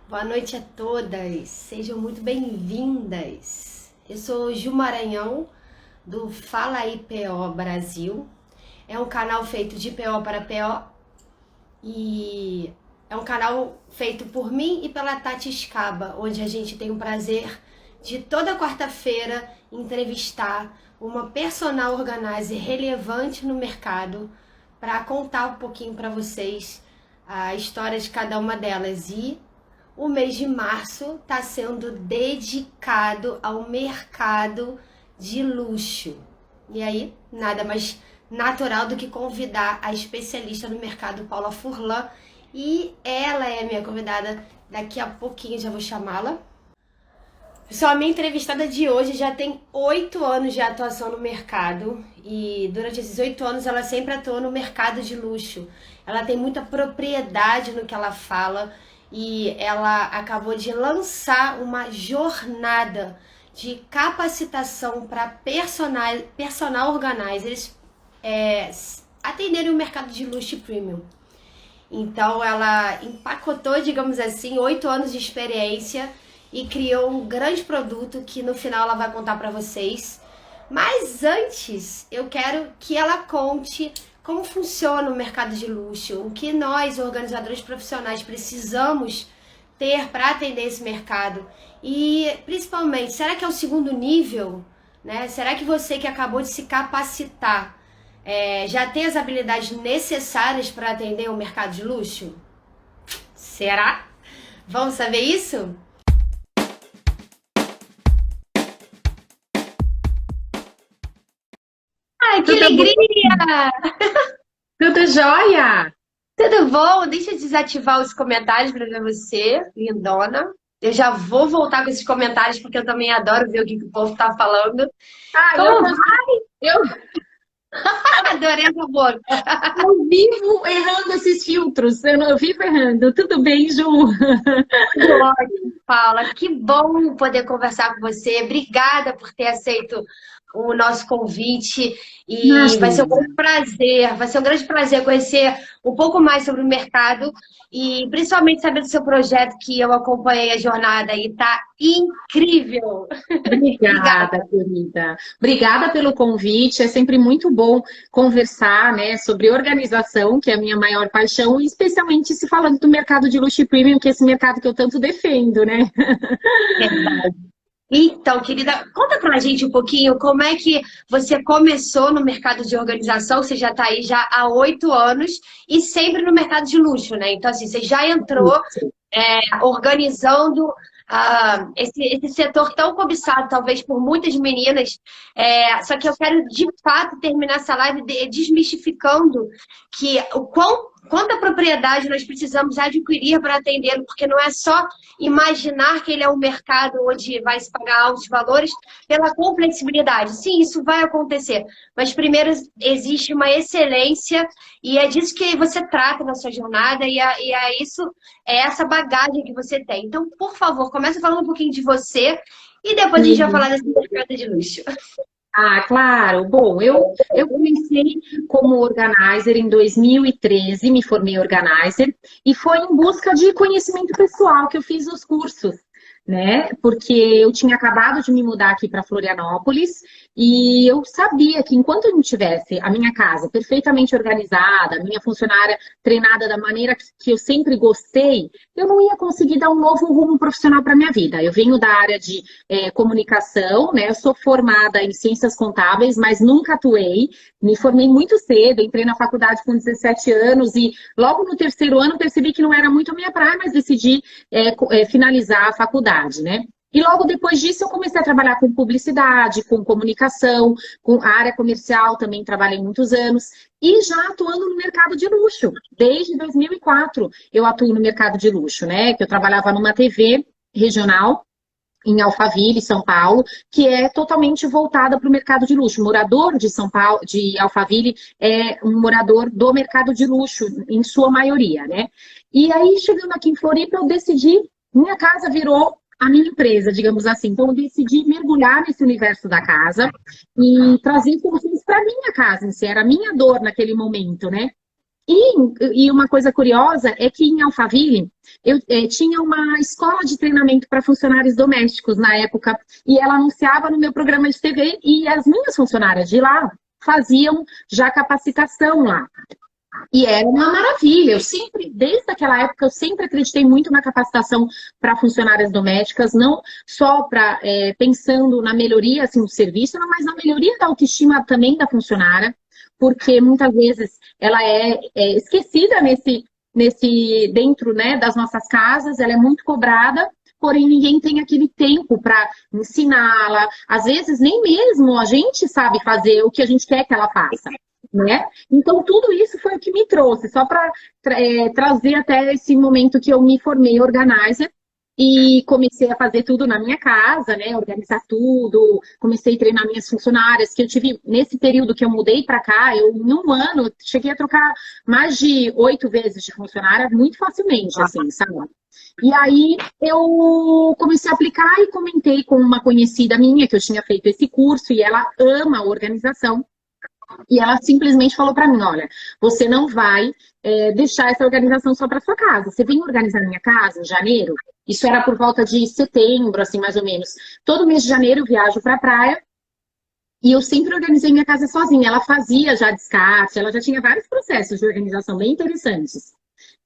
Boa noite a todas, sejam muito bem-vindas. Eu sou Ju Maranhão, do Fala aí PO Brasil. É um canal feito de PO para PO e é um canal feito por mim e pela Tati Scaba, onde a gente tem o prazer de toda quarta-feira entrevistar uma personal organizer relevante no mercado para contar um pouquinho para vocês a história de cada uma delas. E o mês de março está sendo dedicado ao mercado de luxo. E aí, nada mais natural do que convidar a especialista no mercado, Paula Furlan. E ela é a minha convidada. Daqui a pouquinho já vou chamá-la. Pessoal, a minha entrevistada de hoje já tem 8 anos de atuação no mercado. E durante esses 8 anos ela sempre atuou no mercado de luxo. Ela tem muita propriedade no que ela fala. E ela acabou de lançar uma jornada de capacitação para personal organizers atenderem o mercado de luxo premium. Então ela empacotou, digamos assim, 8 anos de experiência e criou um grande produto que no final ela vai contar para vocês. Mas antes, eu quero que ela conte como funciona o mercado de luxo, o que nós, organizadores profissionais, precisamos ter para atender esse mercado. E, principalmente, será que é o segundo nível? Né? Será que você que acabou de se capacitar já tem as habilidades necessárias para atender o mercado de luxo? Será? Vamos saber isso? Ai, que Tudo bom? alegria! Tudo jóia? Tudo bom? Deixa eu desativar os comentários para ver você, lindona. Eu já vou voltar com esses comentários porque eu também adoro ver o que o povo tá falando. Ah, eu Como também. Eu, vai? Adorei essa boca. eu vivo errando esses filtros. Eu vivo errando. Tudo bem, Ju? Tudo ótimo, Paula. Que bom poder conversar com você. Obrigada por ter aceito o nosso convite e Imagina. vai ser um grande prazer conhecer um pouco mais sobre o mercado e principalmente saber do seu projeto que eu acompanhei a jornada e tá incrível. Obrigada. Obrigada, querida. Obrigada pelo convite. É sempre muito bom conversar, né, sobre organização, que é a minha maior paixão, e especialmente se falando do mercado de luxo e premium, que é esse mercado que eu tanto defendo, né? Então, querida, conta pra gente um pouquinho como é que você começou no mercado de organização. Você já está aí já há 8 anos e sempre no mercado de luxo, né? Então, assim, você já entrou organizando esse setor tão cobiçado, talvez, por muitas meninas. Só que eu quero, de fato, terminar essa live desmistificando que quanta propriedade nós precisamos adquirir para atendê-lo, porque não é só imaginar que ele é um mercado onde vai se pagar altos valores pela complexibilidade. Sim, isso vai acontecer, mas primeiro existe uma excelência e é disso que você trata na sua jornada é essa bagagem que você tem. Então, por favor, comece falando um pouquinho de você e depois a gente vai falar desse mercado de luxo. Ah, claro. Bom, eu comecei como organizer em 2013, me formei organizer, e foi em busca de conhecimento pessoal que eu fiz os cursos, né? Porque eu tinha acabado de me mudar aqui para Florianópolis e eu sabia que enquanto eu não tivesse a minha casa perfeitamente organizada, a minha funcionária treinada da maneira que eu sempre gostei, eu não ia conseguir dar um novo rumo profissional para minha vida. Eu venho da área de comunicação, né? Eu sou formada em ciências contábeis, mas nunca atuei. Me formei muito cedo, entrei na faculdade com 17 anos e logo no terceiro ano percebi que não era muito a minha praia, mas decidi finalizar a faculdade, né? E logo depois disso eu comecei a trabalhar com publicidade, com comunicação, com a área comercial, também trabalhei muitos anos, e já atuando no mercado de luxo. Desde 2004 eu atuo no mercado de luxo, né? Que eu trabalhava numa TV regional em Alphaville, São Paulo, que é totalmente voltada para o mercado de luxo. O morador de São Paulo, de Alphaville, é um morador do mercado de luxo, em sua maioria, né? E aí, chegando aqui em Floripa, eu decidi, minha casa virou a minha empresa, digamos assim. Então, eu decidi mergulhar nesse universo da casa e trazer soluções para minha casa, em si, era a minha dor naquele momento, né? E uma coisa curiosa é que em Alphaville eu tinha uma escola de treinamento para funcionários domésticos na época, e ela anunciava no meu programa de TV, e as minhas funcionárias de lá faziam já capacitação lá. E era uma maravilha. Eu sempre, desde aquela época, eu sempre acreditei muito na capacitação para funcionárias domésticas, não só para pensando na melhoria assim, do serviço, mas na melhoria da autoestima também da funcionária, porque muitas vezes ela é esquecida dentro, né, das nossas casas, ela é muito cobrada. Porém, ninguém tem aquele tempo para ensiná-la. Às vezes, nem mesmo a gente sabe fazer o que a gente quer que ela faça, né? Então, tudo isso foi o que me trouxe, só para trazer até esse momento que eu me formei organizer e comecei a fazer tudo na minha casa, né? Organizar tudo, comecei a treinar minhas funcionárias, que eu tive, nesse período que eu mudei para cá, eu em um ano cheguei a trocar mais de 8 vezes de funcionária muito facilmente, assim, sabe? E aí eu comecei a aplicar e comentei com uma conhecida minha que eu tinha feito esse curso e ela ama a organização. E ela simplesmente falou para mim, olha, você não vai deixar essa organização só para sua casa. Você vem organizar minha casa em janeiro? Isso era por volta de setembro, assim, mais ou menos. Todo mês de janeiro eu viajo para a praia e eu sempre organizei minha casa sozinha. Ela fazia já descarte, ela já tinha vários processos de organização bem interessantes.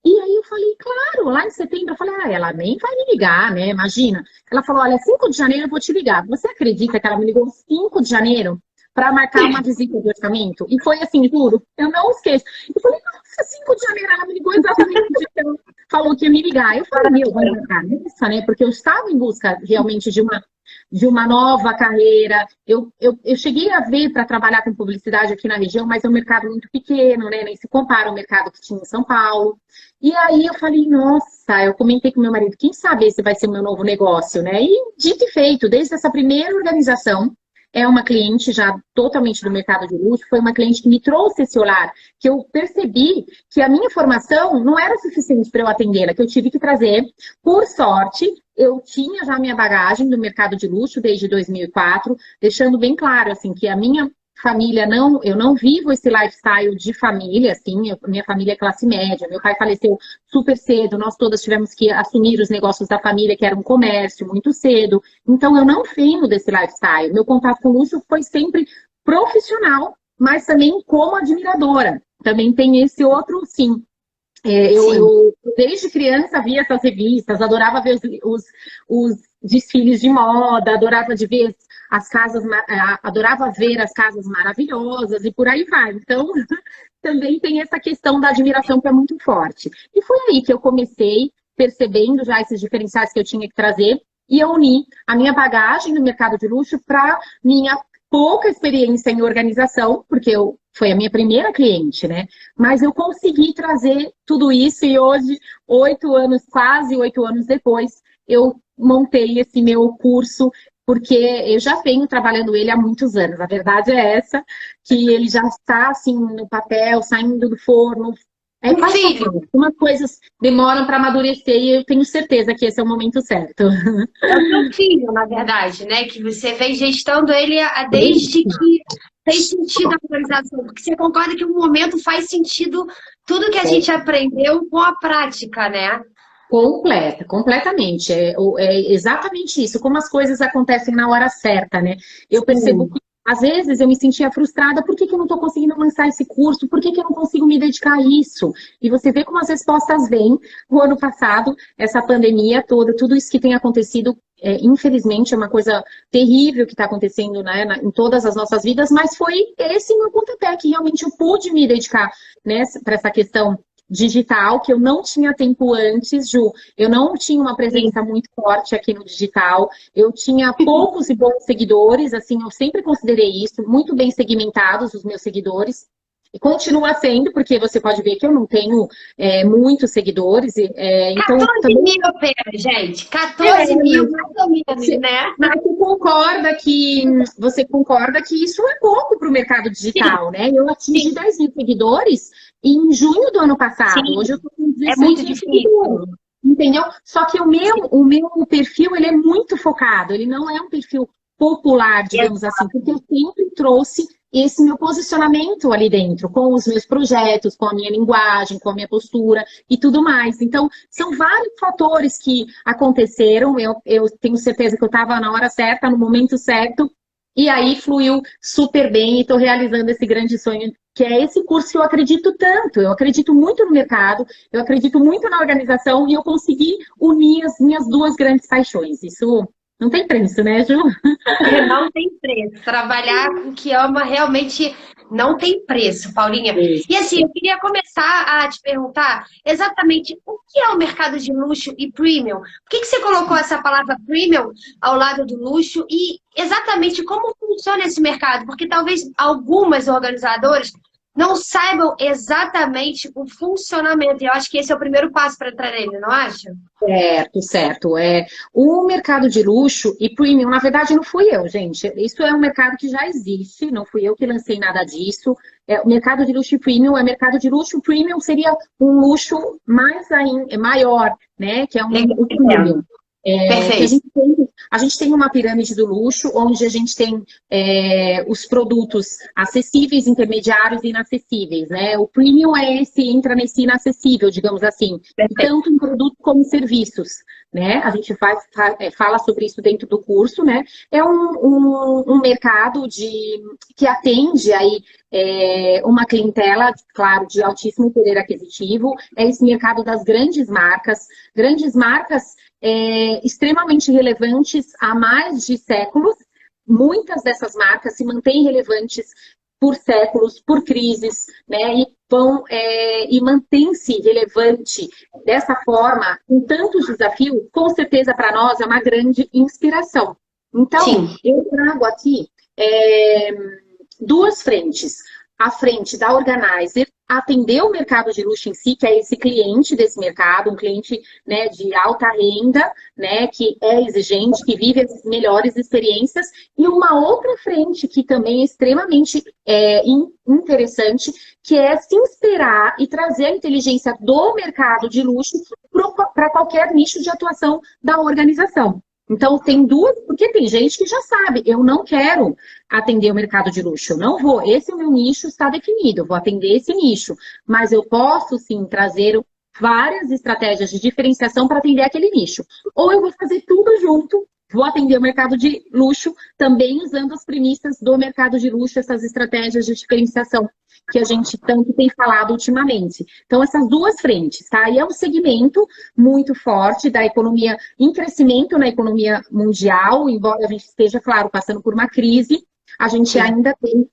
E aí eu falei, claro, lá em setembro, eu falei, ela nem vai me ligar, né? Imagina. Ela falou, olha, 5 de janeiro eu vou te ligar. Você acredita que ela me ligou 5 de janeiro? Para marcar uma visita de orçamento. E foi assim, juro, eu não esqueço. Eu falei, nossa, 5 de janeiro, ela me ligou exatamente no dia que ela falou que ia me ligar. Eu falei, meu, vai marcar nessa, né? Porque eu estava em busca realmente de uma nova carreira. Eu cheguei a ver para trabalhar com publicidade aqui na região, mas é um mercado muito pequeno, né? Nem se compara ao mercado que tinha em São Paulo. E aí eu falei, nossa, eu comentei com meu marido, quem sabe esse vai ser o meu novo negócio, né? E dito e feito, desde essa primeira organização, é uma cliente já totalmente do mercado de luxo, foi uma cliente que me trouxe esse olhar, que eu percebi que a minha formação não era suficiente para eu atendê-la, que eu tive que trazer. Por sorte, eu tinha já minha bagagem do mercado de luxo desde 2004, deixando bem claro assim que a minha família não, eu não vivo esse lifestyle de família, assim, minha família é classe média, meu pai faleceu super cedo, nós todas tivemos que assumir os negócios da família, que era um comércio, muito cedo, então eu não venho desse lifestyle, meu contato com o luxo foi sempre profissional, mas também como admiradora, também tem esse outro, sim. Eu, desde criança, via essas revistas, adorava ver os desfiles de moda, adorava de ver as casas, adorava ver as casas maravilhosas e por aí vai. Então, também tem essa questão da admiração que é muito forte. E foi aí que eu comecei percebendo já esses diferenciais que eu tinha que trazer e eu uni a minha bagagem no mercado de luxo para minha pouca experiência em organização, porque foi a minha primeira cliente, né? Mas eu consegui trazer tudo isso e hoje, 8 anos, quase 8 anos depois, eu montei esse meu curso, porque eu já venho trabalhando ele há muitos anos. A verdade é essa, que ele já está assim no papel, saindo do forno. Algumas coisas demoram para amadurecer e eu tenho certeza que esse é o momento certo. É o seu filho, na verdade, né? Que você vem gestando ele desde que fez sentido a organização. Porque você concorda que o momento faz sentido tudo que a gente aprendeu com a prática, né? Completamente. É exatamente isso, como as coisas acontecem na hora certa, né? Eu percebo que, às vezes, eu me sentia frustrada, por que eu não estou conseguindo lançar esse curso? Por que eu não consigo me dedicar a isso? E você vê como as respostas vêm. O ano passado, essa pandemia toda, tudo isso que tem acontecido, infelizmente, é uma coisa terrível que está acontecendo, né, em todas as nossas vidas, mas foi esse meu pontapé que realmente eu pude me dedicar, né, para essa questão digital, que eu não tinha tempo antes, Ju. Eu não tinha uma presença muito forte aqui no digital. Eu tinha poucos e bons seguidores, assim, eu sempre considerei isso, muito bem segmentados os meus seguidores. E continua sendo, porque você pode ver que eu não tenho muitos seguidores. 14 também... mil apenas, gente. 14 mil, mais ou menos, né? Mas você concorda que isso é pouco para o mercado digital, né? Eu atingi 10 mil seguidores em junho do ano passado. Sim. Hoje eu estou com 16 muito mil difícil. seguidores. Entendeu? Só que o meu perfil, ele é muito focado. Ele não é um perfil popular, digamos assim, porque eu sempre trouxe esse meu posicionamento ali dentro, com os meus projetos, com a minha linguagem, com a minha postura e tudo mais. Então, são vários fatores que aconteceram. Eu tenho certeza que eu estava na hora certa, no momento certo, e aí fluiu super bem e estou realizando esse grande sonho, que é esse curso que eu acredito tanto. Eu acredito muito no mercado, eu acredito muito na organização e eu consegui unir as minhas duas grandes paixões. Isso não tem preço, né, Ju? Não tem preço. Trabalhar com o que ama realmente não tem preço, Paulinha. E assim, eu queria começar a te perguntar exatamente o que é o mercado de luxo e premium. Por que você colocou essa palavra premium ao lado do luxo e exatamente como funciona esse mercado? Porque talvez algumas organizadoras não saibam exatamente o funcionamento. E eu acho que esse é o primeiro passo para entrar nele, não acha? Certo, certo. O mercado de luxo e premium, na verdade, não fui eu, gente. Isso é um mercado que já existe, não fui eu que lancei nada disso. O mercado de luxo e premium é mercado de luxo. Premium seria um luxo mais ainda, maior, né? Que é o premium. Que a gente tem uma pirâmide do luxo, onde a gente tem os produtos acessíveis, intermediários e inacessíveis, né? O premium entra nesse inacessível, digamos assim, tanto em produto como em serviços, né? A gente fala sobre isso dentro do curso, né? É um mercado que atende aí uma clientela, claro, de altíssimo poder aquisitivo, é esse mercado das grandes marcas extremamente relevantes há mais de séculos. Muitas dessas marcas se mantêm relevantes por séculos, por crises, né? E mantém-se relevante dessa forma, com tantos desafios, com certeza para nós é uma grande inspiração. Então, sim, eu trago aqui duas frentes. A frente da Organizer, atender o mercado de luxo em si, que é esse cliente desse mercado, um cliente, né, de alta renda, né, que é exigente, que vive as melhores experiências, e uma outra frente que também é extremamente interessante, que é se inspirar e trazer a inteligência do mercado de luxo para qualquer nicho de atuação da organização. Então, tem duas, porque tem gente que já sabe, eu não quero atender o mercado de luxo, eu não vou, esse é o meu nicho, está definido, eu vou atender esse nicho, mas eu posso, sim, trazer várias estratégias de diferenciação para atender aquele nicho. Ou eu vou fazer tudo junto, vou atender o mercado de luxo, também usando as premissas do mercado de luxo, essas estratégias de diferenciação que a gente tanto tem falado ultimamente. Então, essas duas frentes, tá? E é um segmento muito forte da economia, em crescimento na economia mundial, embora a gente esteja, claro, passando por uma crise, a gente ainda tem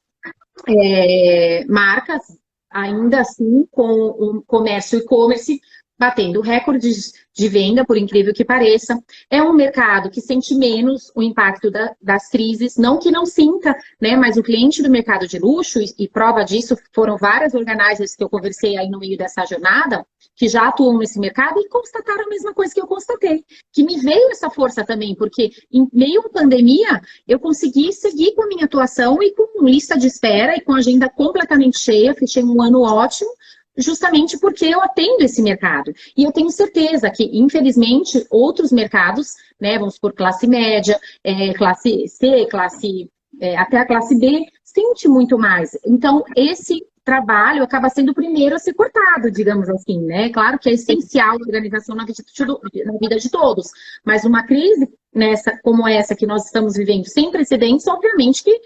marcas, ainda assim, com o comércio e-commerce, batendo recordes de venda, por incrível que pareça. É um mercado que sente menos o impacto das crises, não que não sinta, né? Mas o cliente do mercado de luxo, e prova disso, foram várias organizers que eu conversei aí no meio dessa jornada, que já atuam nesse mercado e constataram a mesma coisa que eu constatei, que me veio essa força também, porque em meio à pandemia, eu consegui seguir com a minha atuação e com lista de espera e com agenda completamente cheia, fechei um ano ótimo, justamente porque eu atendo esse mercado. E eu tenho certeza que, infelizmente, outros mercados, né, vamos por classe média, classe C, até a classe B, sente muito mais. Então, esse trabalho acaba sendo o primeiro a ser cortado, digamos assim, né? Claro que é essencial a organização na vida de todos, mas uma crise como essa que nós estamos vivendo, sem precedentes, obviamente que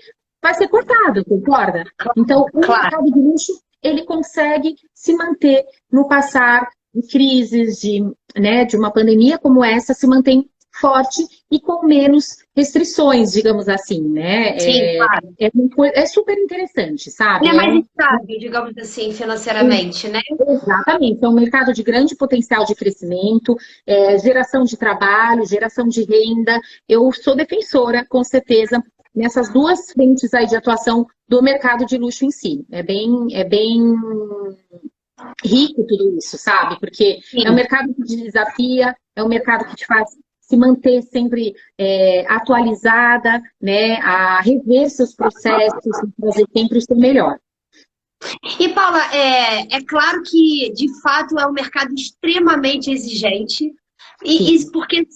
vai ser cortado, concorda? Então, o mercado de luxo, ele consegue se manter no passar de crises, de uma pandemia como essa, se mantém forte e com menos restrições, digamos assim, né? Sim, claro. É super interessante, sabe? É mais estável, digamos assim, financeiramente, né? Exatamente. É um mercado de grande potencial de crescimento, geração de trabalho, geração de renda. Eu sou defensora, com certeza, nessas duas frentes aí de atuação do mercado de luxo em si. É bem rico tudo isso, sabe? Porque é um mercado que te desafia, é um mercado que te faz se manter sempre atualizada, né? A rever seus processos, fazer sempre o seu melhor. E, Paula, é claro que, de fato, é um mercado extremamente exigente. E porque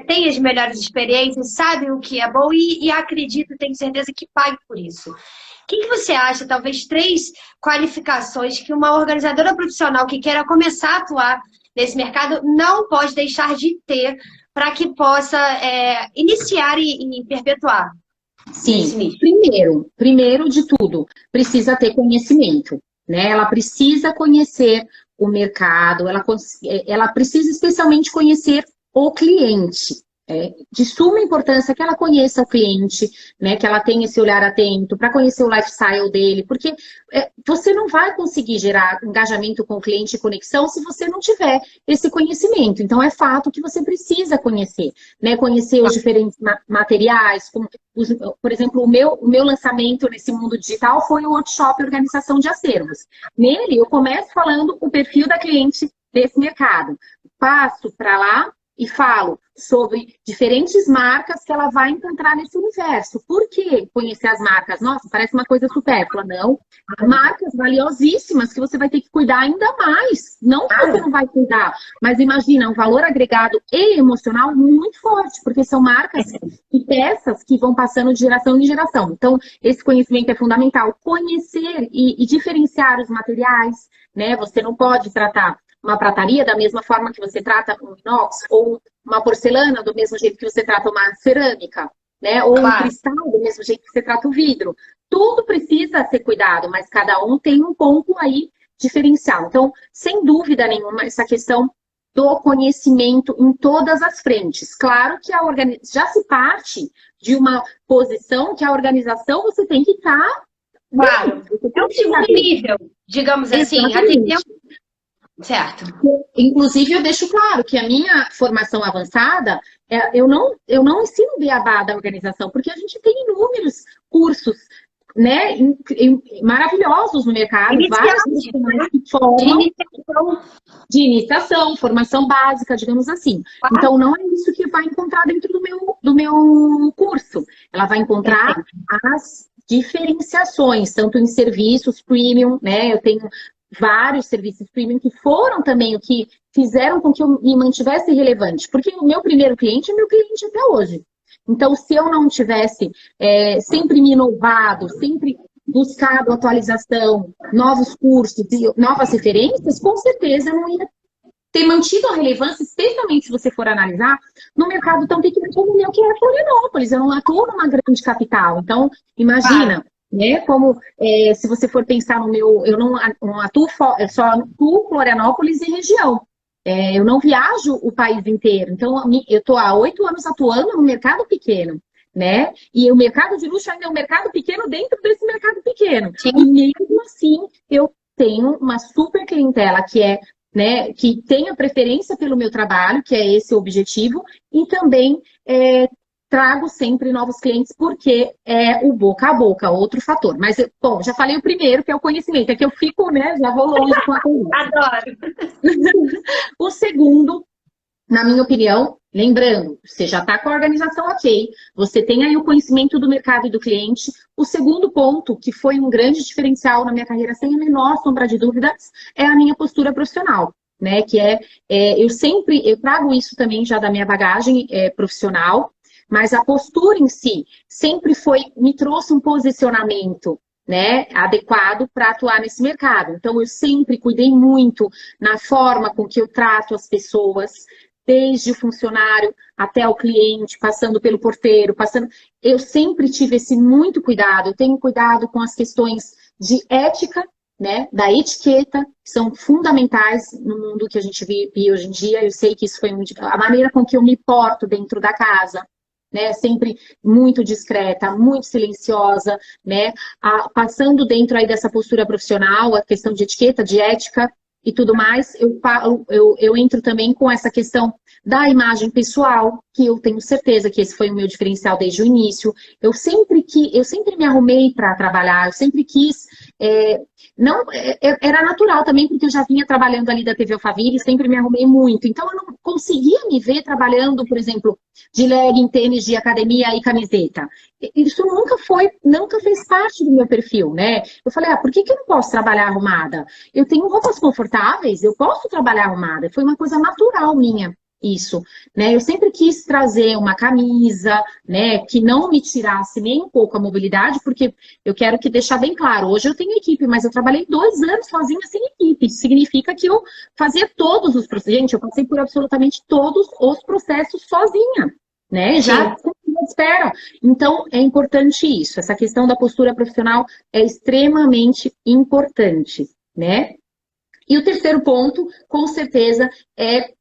tem as melhores experiências, sabe o que é bom e acredito, tenho certeza que pague por isso. O que você acha, talvez 3 qualificações que uma organizadora profissional que queira começar a atuar nesse mercado não pode deixar de ter para que possa iniciar e perpetuar? Sim, primeiro de tudo, precisa ter conhecimento, né? Ela precisa conhecer o mercado, ela precisa especialmente conhecer o cliente. É de suma importância que ela conheça o cliente, né? Que ela tenha esse olhar atento para conhecer o lifestyle dele, porque você não vai conseguir gerar engajamento com o cliente e conexão se você não tiver esse conhecimento. Então, é fato que você precisa conhecer, né? Conhecer os diferentes materiais, como por exemplo, o meu lançamento nesse mundo digital foi o workshop Organização de Acervos. Nele, eu começo falando o perfil da cliente desse mercado. Passo para lá e falo sobre diferentes marcas que ela vai encontrar nesse universo. Por que conhecer as marcas? Nossa, parece uma coisa supérflua. Não. Marcas valiosíssimas que você vai ter que cuidar ainda mais. Não que você não vai cuidar, mas imagina um valor agregado e emocional muito forte, porque são marcas e peças que vão passando de geração em geração. Então, esse conhecimento é fundamental. Conhecer e diferenciar os materiais, né? Você não pode tratar uma prataria da mesma forma que você trata um inox, ou uma porcelana do mesmo jeito que você trata uma cerâmica, né? Ou um cristal do mesmo jeito que você trata o vidro. Tudo precisa ser cuidado, mas cada um tem um ponto aí diferencial. Então, sem dúvida nenhuma, essa questão do conhecimento em todas as frentes. Claro que já se parte de uma posição que a organização você tem que estar... Claro, é um segundo nível, digamos assim, atendendo... Certo. Inclusive, eu deixo claro que a minha formação avançada, eu não ensino beabá da organização, porque a gente tem inúmeros cursos, né, maravilhosos no mercado, vários profissionais que formam de iniciação, formação básica, digamos assim. Então, não é isso que vai encontrar dentro do meu curso. Ela vai encontrar as diferenciações, tanto em serviços premium, né, eu tenho vários serviços premium que foram também o que fizeram com que eu me mantivesse relevante. Porque o meu primeiro cliente é meu cliente até hoje. Então, se eu não tivesse sempre me inovado, sempre buscado atualização, novos cursos e novas referências, com certeza eu não ia ter mantido a relevância, especialmente se você for analisar, no mercado tão pequeno como o meu, que é Florianópolis. Eu não atuo numa grande capital. Então, imagina... Né? Como se você for pensar no meu, eu não atuo, eu só atuo Florianópolis e região. Eu não viajo o país inteiro. Então, eu estou há 8 anos atuando no mercado pequeno, né? E o mercado de luxo ainda é um mercado pequeno dentro desse mercado pequeno. Sim. E mesmo assim, eu tenho uma super clientela né, que tem a preferência pelo meu trabalho, que é esse o objetivo, e também trago sempre novos clientes, porque é o boca a boca, outro fator. Mas, bom, já falei o primeiro, que é o conhecimento. É que eu fico, né, já vou longe com a coisa. Adoro! O segundo, na minha opinião, lembrando, você já está com a organização ok, você tem aí o conhecimento do mercado e do cliente. O segundo ponto, que foi um grande diferencial na minha carreira, sem a menor sombra de dúvidas, é a minha postura profissional. Né, que eu trago isso também já da minha bagagem profissional, mas a postura em si sempre me trouxe um posicionamento, né, adequado para atuar nesse mercado. Então, eu sempre cuidei muito na forma com que eu trato as pessoas, desde o funcionário até o cliente, passando pelo porteiro, eu sempre tive esse muito cuidado. Eu tenho cuidado com as questões de ética, né, da etiqueta, que são fundamentais no mundo que a gente vive hoje em dia. Eu sei que isso foi a maneira com que eu me porto dentro da casa, né, sempre muito discreta, muito silenciosa, né, passando dentro aí dessa postura profissional, a questão de etiqueta, de ética e tudo mais, eu entro também com essa questão da imagem pessoal, que eu tenho certeza que esse foi o meu diferencial desde o início. Eu sempre me arrumei para trabalhar, eu sempre quis não, era natural também, porque eu já vinha trabalhando ali da TV Alphaville, sempre me arrumei muito. Então, eu não conseguia me ver trabalhando, por exemplo, de legging, tênis de academia e camiseta. Isso nunca fez parte do meu perfil, né? Eu falei, por que eu não posso trabalhar arrumada? Eu tenho roupas confortáveis, eu posso trabalhar arrumada. Foi uma coisa natural minha. Isso, né? Eu sempre quis trazer uma camisa, né, que não me tirasse nem um pouco a mobilidade, porque eu quero que deixar bem claro, hoje eu tenho equipe, mas eu trabalhei 2 anos sozinha sem equipe. Isso significa que eu fazia todos os processos. Gente, eu passei por absolutamente todos os processos sozinha, né? Já com espera. Então, é importante isso. Essa questão da postura profissional é extremamente importante, né? E o terceiro ponto, com certeza, é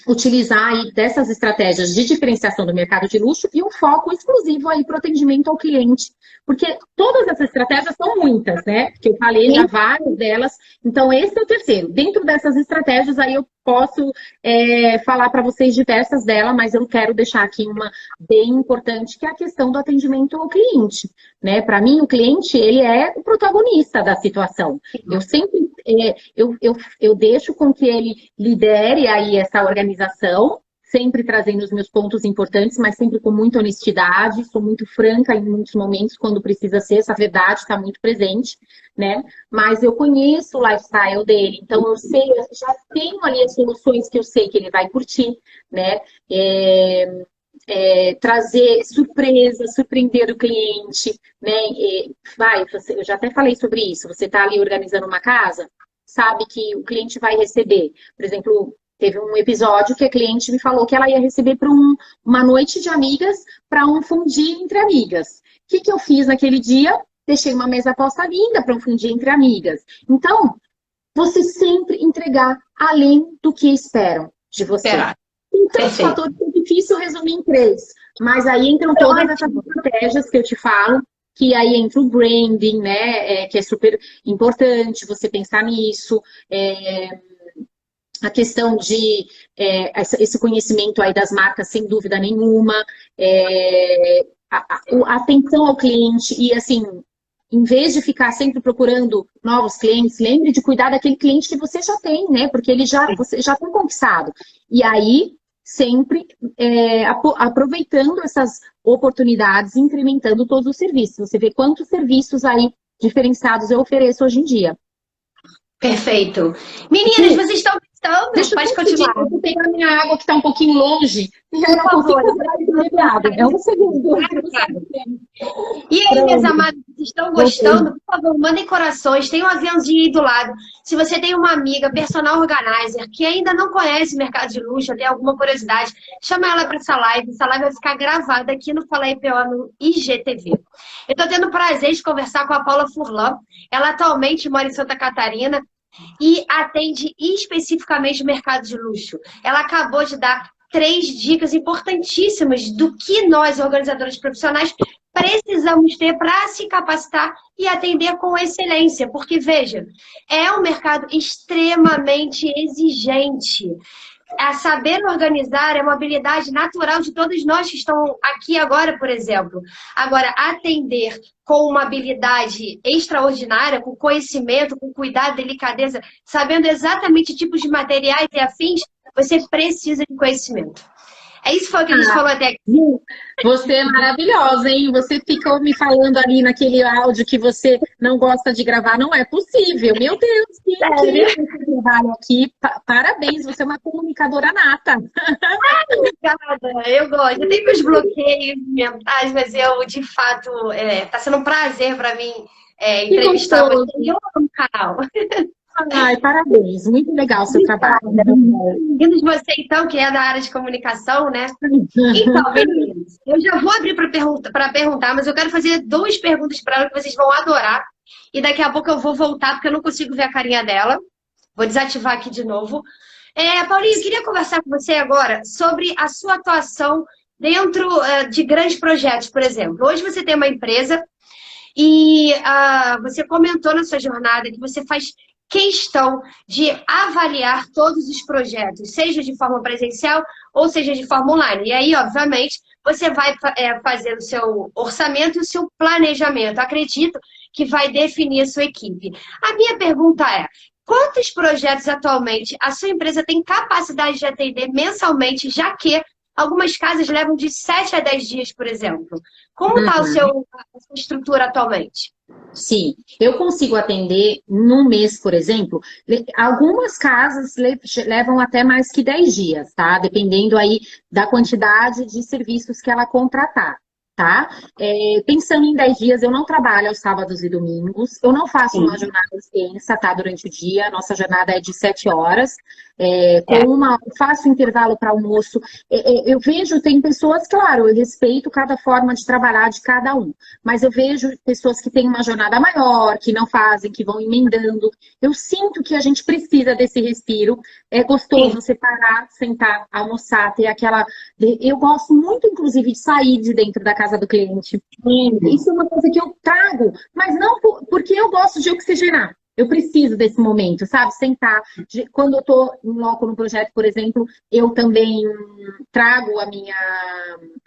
utilizar aí dessas estratégias de diferenciação do mercado de luxo e um foco exclusivo aí para o atendimento ao cliente. Porque todas essas estratégias são muitas, né? Que eu falei já várias delas. Então, esse é o terceiro. Dentro dessas estratégias, aí eu posso falar para vocês diversas delas, mas eu quero deixar aqui uma bem importante, que é a questão do atendimento ao cliente, né? Para mim, o cliente, ele é o protagonista da situação. Eu sempre, eu deixo com que ele lidere aí essa organização, sempre trazendo os meus pontos importantes, mas sempre com muita honestidade, sou muito franca em muitos momentos, quando precisa ser, essa verdade está muito presente, né? Mas eu conheço o lifestyle dele, então eu sei, eu já tenho ali as soluções que eu sei que ele vai curtir, né? Trazer surpresa, surpreender o cliente, né? Eu já até falei sobre isso, você está ali organizando uma casa, sabe que o cliente vai receber, por exemplo, teve um episódio que a cliente me falou que ela ia receber para uma noite de amigas, para um fundir entre amigas. O que eu fiz naquele dia? Deixei uma mesa posta linda para um fundir entre amigas. Então, você sempre entregar além do que esperam de você. Então, os fatores é difícil resumir em 3, mas aí entram todas essas estratégias que eu te falo, que aí entra o branding, né? Que é super importante você pensar nisso. A questão de esse conhecimento aí das marcas, sem dúvida nenhuma, a atenção ao cliente e, assim, em vez de ficar sempre procurando novos clientes, lembre de cuidar daquele cliente que você já tem, né? Porque você já tem conquistado. E aí, sempre aproveitando essas oportunidades, incrementando todos os serviços. Você vê quantos serviços aí diferenciados eu ofereço hoje em dia. Perfeito. Meninas, vocês estão gostando? Pode continuar. Eu vou pegar minha água que está um pouquinho longe. Por favor. É um segundo. E aí, minhas amadas, vocês estão gostando? Por favor, mandem corações. Tem um aviãozinho aí do lado. Se você tem uma amiga, personal organizer, que ainda não conhece o mercado de luxo, tem alguma curiosidade, chama ela para essa live. Essa live vai ficar gravada aqui no Fala IPO no IGTV. Eu estou tendo o prazer de conversar com a Paula Furlan. Ela atualmente mora em Santa Catarina e atende especificamente o mercado de luxo. Ela acabou de dar 3 dicas importantíssimas do que nós, organizadores profissionais, precisamos ter para se capacitar e atender com excelência. Porque, veja, é um mercado extremamente exigente. A saber organizar é uma habilidade natural de todos nós que estão aqui agora, por exemplo. Agora, atender com uma habilidade extraordinária, com conhecimento, com cuidado, delicadeza, sabendo exatamente tipos de materiais e afins, você precisa de conhecimento. É isso que foi o que a gente falou até aqui. Você é maravilhosa, hein? Você fica me falando ali naquele áudio que você não gosta de gravar. Não é possível. Meu Deus, que trabalho aqui. Parabéns, você é uma comunicadora nata. Obrigada, eu gosto. Eu tenho meus bloqueios mentais, mas eu, de fato, está sendo um prazer para mim entrevistar você. Eu amo o canal. Ai, parabéns. Muito legal o seu trabalho. Vindo de você, então, que é da área de comunicação, né? Então, meninas, eu já vou abrir para perguntar, mas eu quero fazer 2 perguntas para ela que vocês vão adorar. E daqui a pouco eu vou voltar, porque eu não consigo ver a carinha dela. Vou desativar aqui de novo. Paulinho, eu queria conversar com você agora sobre a sua atuação dentro de grandes projetos, por exemplo. Hoje você tem uma empresa e você comentou na sua jornada que você faz questão de avaliar todos os projetos, seja de forma presencial ou seja de forma online. E aí, obviamente, você vai fazer o seu orçamento e o seu planejamento. Acredito que vai definir a sua equipe. A minha pergunta é: quantos projetos atualmente a sua empresa tem capacidade de atender mensalmente, já que algumas casas levam de 7 a 10 dias, por exemplo? Como está a sua estrutura atualmente? Sim, eu consigo atender num mês, por exemplo, algumas casas levam até mais que 10 dias, tá? Dependendo aí da quantidade de serviços que ela contratar, tá? Pensando em 10 dias, eu não trabalho aos sábados e domingos, eu não faço uma jornada extensa, tá? Durante o dia, nossa jornada é de 7 horas, faço intervalo para almoço. Eu vejo, tem pessoas, claro, eu respeito cada forma de trabalhar de cada um, mas eu vejo pessoas que têm uma jornada maior, que não fazem, que vão emendando. Eu sinto que a gente precisa desse respiro. É gostoso você parar, sentar, almoçar, ter aquela... Eu gosto muito, inclusive, de sair de dentro da casa do cliente. Isso é uma coisa que eu trago, mas não porque eu gosto de oxigenar. Eu preciso desse momento, sabe? Sentar. Quando eu estou em loco no projeto, por exemplo, eu também trago a minha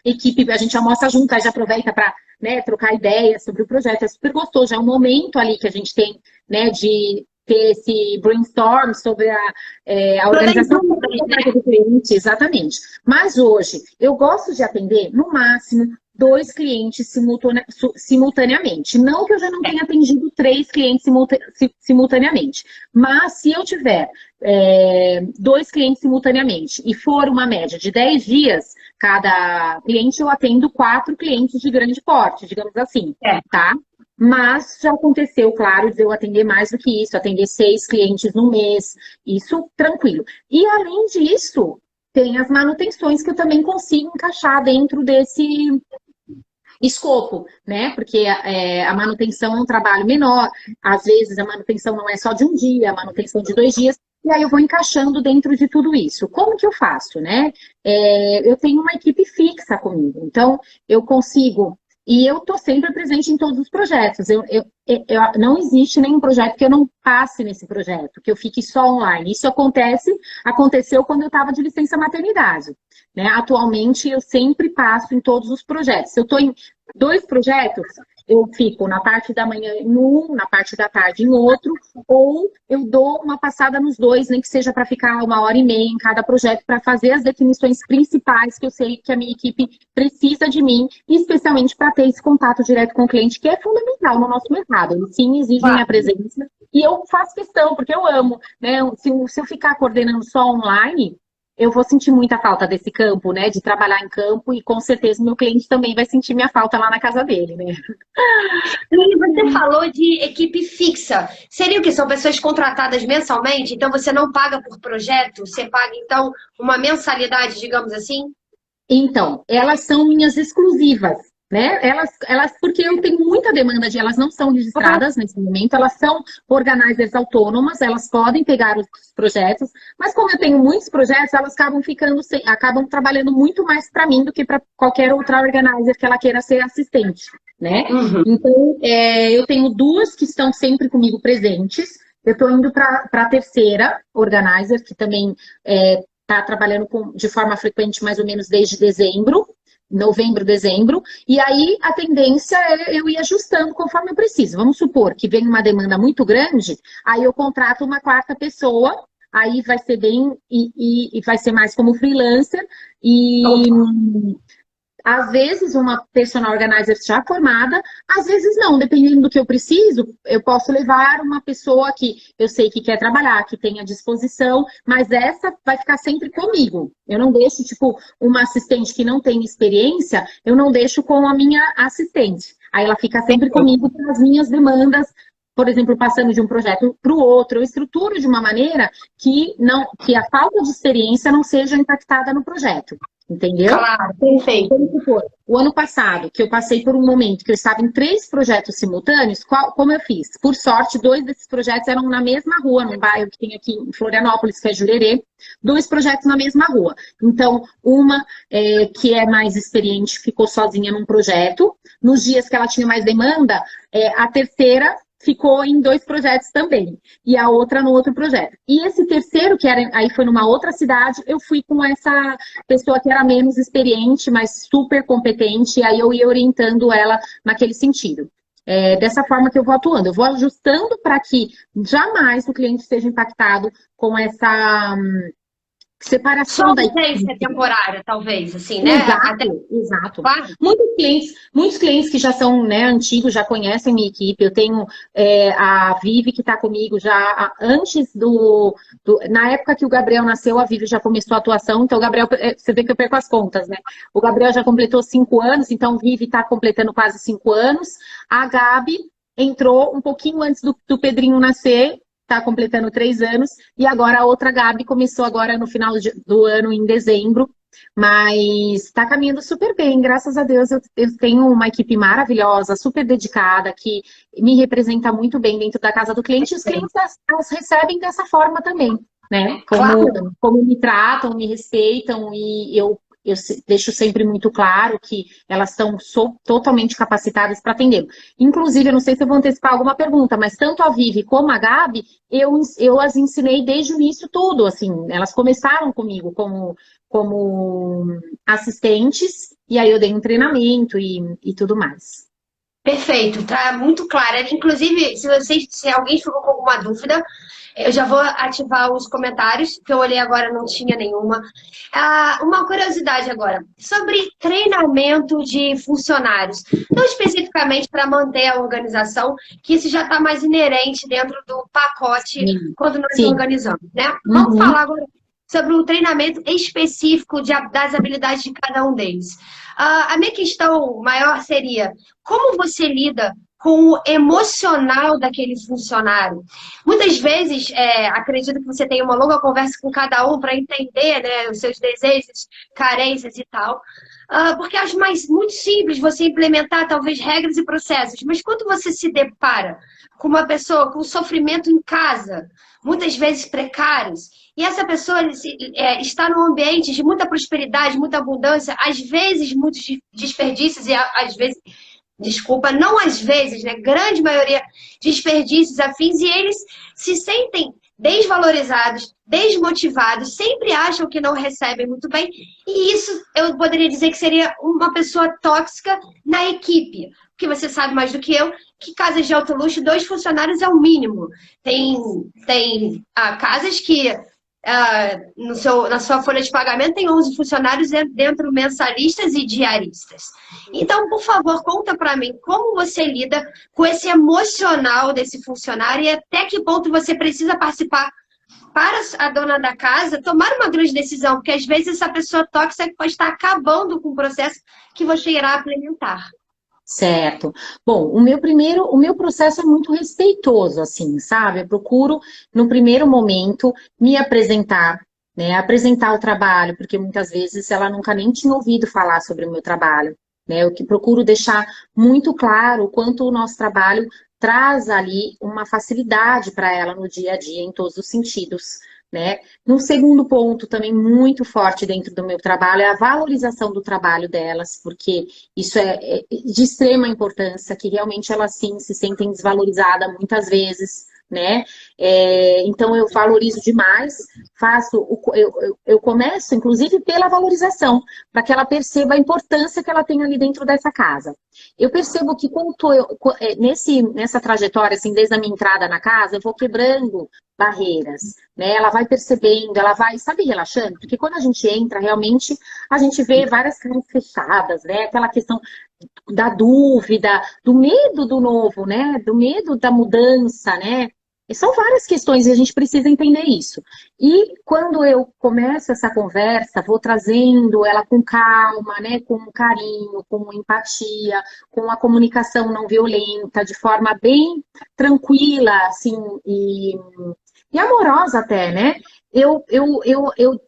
equipe, a gente almoça junto, aí já aproveita para, né, trocar ideias sobre o projeto. É super gostoso, é um momento ali que a gente tem, né, de ter esse brainstorm sobre a organização do cliente, exatamente. Mas hoje, eu gosto de atender, no máximo, 2 clientes simultaneamente. Não que eu já não tenha atendido 3 clientes simultaneamente, mas se eu tiver 2 clientes simultaneamente e for uma média de 10 dias, cada cliente eu atendo 4 clientes de grande porte, digamos assim, tá? Mas já aconteceu, claro, de eu atender mais do que isso, atender 6 clientes no mês, isso tranquilo. E além disso, tem as manutenções que eu também consigo encaixar dentro desse escopo, né? Porque a manutenção é um trabalho menor, às vezes a manutenção não é só de um dia, a manutenção de 2 dias, e aí eu vou encaixando dentro de tudo isso. Como que eu faço, né? Eu tenho uma equipe fixa comigo, então eu consigo... E eu estou sempre presente em todos os projetos. Não existe nenhum projeto que eu não passe nesse projeto, que eu fique só online. Isso aconteceu quando eu estava de licença maternidade, né? Atualmente, eu sempre passo em todos os projetos. Se eu estou em 2 projetos, eu fico na parte da manhã em um, na parte da tarde em outro, ou eu dou uma passada nos 2, nem que seja para ficar 1h30 em cada projeto, para fazer as definições principais que eu sei que a minha equipe precisa de mim, especialmente para ter esse contato direto com o cliente, que é fundamental no nosso mercado. Eles sim exigem minha presença, e eu faço questão, porque eu amo, né? Se eu ficar coordenando só online, eu vou sentir muita falta desse campo, né? De trabalhar em campo, e com certeza meu cliente também vai sentir minha falta lá na casa dele, né? E você falou de equipe fixa. Seria o que? São pessoas contratadas mensalmente? Então você não paga por projeto? Você paga, então, uma mensalidade, digamos assim? Então, elas são minhas exclusivas, né? Porque eu tenho muita demanda elas não são registradas nesse momento, elas são organizers autônomas, elas podem pegar os projetos, mas como eu tenho muitos projetos, elas acabam trabalhando muito mais para mim do que para qualquer outra organizer que ela queira ser assistente, né? Então, eu tenho 2 que estão sempre comigo presentes. Eu estou indo para a terceira organizer, que também está trabalhando de forma frequente mais ou menos desde novembro, dezembro, e aí a tendência é eu ir ajustando conforme eu preciso. Vamos supor que vem uma demanda muito grande, aí eu contrato uma 4ª pessoa, aí vai ser e vai ser mais como freelancer, e às vezes uma personal organizer já formada, às vezes não, dependendo do que eu preciso, eu posso levar uma pessoa que eu sei que quer trabalhar, que tem a disposição, mas essa vai ficar sempre comigo. Eu não deixo, tipo, uma assistente que não tem experiência, eu não deixo com a minha assistente. Aí ela fica sempre comigo para as minhas demandas, por exemplo, passando de um projeto para o outro. Eu estruturo de uma maneira que a falta de experiência não seja impactada no projeto. Entendeu? Claro, perfeito. O ano passado, que eu passei por um momento que eu estava em 3 projetos simultâneos, como eu fiz? Por sorte, 2 desses projetos eram na mesma rua, num bairro que tem aqui em Florianópolis, que é Jurerê, 2 projetos na mesma rua. Então, uma que é mais experiente ficou sozinha num projeto. Nos dias que ela tinha mais demanda, a terceira ficou em 2 projetos também, e a outra no outro projeto. E esse terceiro, que era, aí foi numa outra cidade, eu fui com essa pessoa que era menos experiente, mas super competente, e aí eu ia orientando ela naquele sentido. Dessa forma que eu vou atuando, eu vou ajustando para que jamais o cliente seja impactado com essa Só separação da ausência equipe. temporária, talvez, assim, né? Até Exato. claro. Muitos clientes que já são, né, antigos, já conhecem minha equipe. Eu tenho a Vivi que está comigo já antes na época que o Gabriel nasceu, a Vivi já começou a atuação. Então, o Gabriel, você vê que eu perco as contas, né? O Gabriel já completou 5 anos, então Vivi está completando quase 5 anos. A Gabi entrou um pouquinho antes do Pedrinho nascer, está completando 3 anos, e agora a outra Gabi começou agora no final do ano, em dezembro, mas está caminhando super bem, graças a Deus eu tenho uma equipe maravilhosa, super dedicada, que me representa muito bem dentro da casa do cliente, e os clientes elas recebem dessa forma também, né? Claro. Como me tratam, me respeitam, e eu deixo sempre muito claro que elas estão totalmente capacitadas para atender. Inclusive, eu não sei se eu vou antecipar alguma pergunta, mas tanto a Vivi como a Gabi, eu as ensinei desde o início tudo, assim, elas começaram comigo como assistentes, e aí eu dei um treinamento e tudo mais. Perfeito, tá muito clara. Inclusive, se alguém ficou com alguma dúvida, eu já vou ativar os comentários, que eu olhei agora, não tinha nenhuma. Uma curiosidade agora, sobre treinamento de funcionários, não especificamente para manter a organização, que isso já está mais inerente dentro do pacote Sim. quando nós Sim. organizamos, né? Vamos Uhum. falar agora sobre um treinamento específico das habilidades de cada um deles. A minha questão maior seria: como você lida com o emocional daquele funcionário? Muitas vezes, acredito que você tenha uma longa conversa com cada um para entender, né, os seus desejos, carências e tal. Porque acho muito simples você implementar, talvez, regras e processos. Mas quando você se depara com uma pessoa com sofrimento em casa, muitas vezes precários, e essa pessoa está num ambiente de muita prosperidade, muita abundância, às vezes muitos desperdícios e às vezes, desculpa, não às vezes, né? Grande maioria desperdícios afins, e eles se sentem desvalorizados, desmotivados, sempre acham que não recebem muito bem, e isso eu poderia dizer que seria uma pessoa tóxica na equipe, porque você sabe mais do que eu que casas de alto luxo, 2 funcionários é o mínimo. Tem casas que na sua folha de pagamento tem 11 funcionários dentro mensalistas e diaristas. Então, por favor, conta para mim como você lida com esse emocional desse funcionário e até que ponto você precisa participar para a dona da casa tomar uma grande decisão, porque às vezes essa pessoa tóxica pode estar acabando com o processo que você irá implementar. Certo. Bom, o meu processo é muito respeitoso, assim, sabe? Eu procuro, no primeiro momento, me apresentar, né? Apresentar o trabalho, porque muitas vezes ela nunca nem tinha ouvido falar sobre o meu trabalho, né? Eu que procuro deixar muito claro o quanto o nosso trabalho traz ali uma facilidade para ela no dia a dia, em todos os sentidos, né? Um segundo ponto também muito forte dentro do meu trabalho é a valorização do trabalho delas, porque isso é de extrema importância, que realmente elas sim se sentem desvalorizadas muitas vezes, né? Então eu valorizo demais, eu começo, inclusive, pela valorização, para que ela perceba a importância que ela tem ali dentro dessa casa. Eu percebo que nessa trajetória, assim, desde a minha entrada na casa, eu vou quebrando barreiras, né? Ela vai percebendo, ela vai, sabe, relaxando, porque quando a gente entra, realmente, a gente vê várias caras fechadas, né? Aquela questão da dúvida, do medo do novo, né? Do medo da mudança, né? E são várias questões e a gente precisa entender isso. E quando eu começo essa conversa, vou trazendo ela com calma, né? Com carinho, com empatia, com a comunicação não violenta, de forma bem tranquila, assim, e amorosa até, né? Eu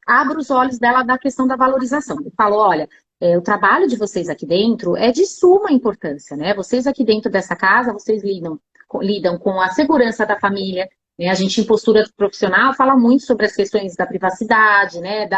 abro os olhos dela da questão da valorização. Eu falo, olha, o trabalho de vocês aqui dentro é de suma importância, né? Vocês aqui dentro dessa casa, vocês lidam com a segurança da família, né? A gente, em postura profissional, fala muito sobre as questões da privacidade, né?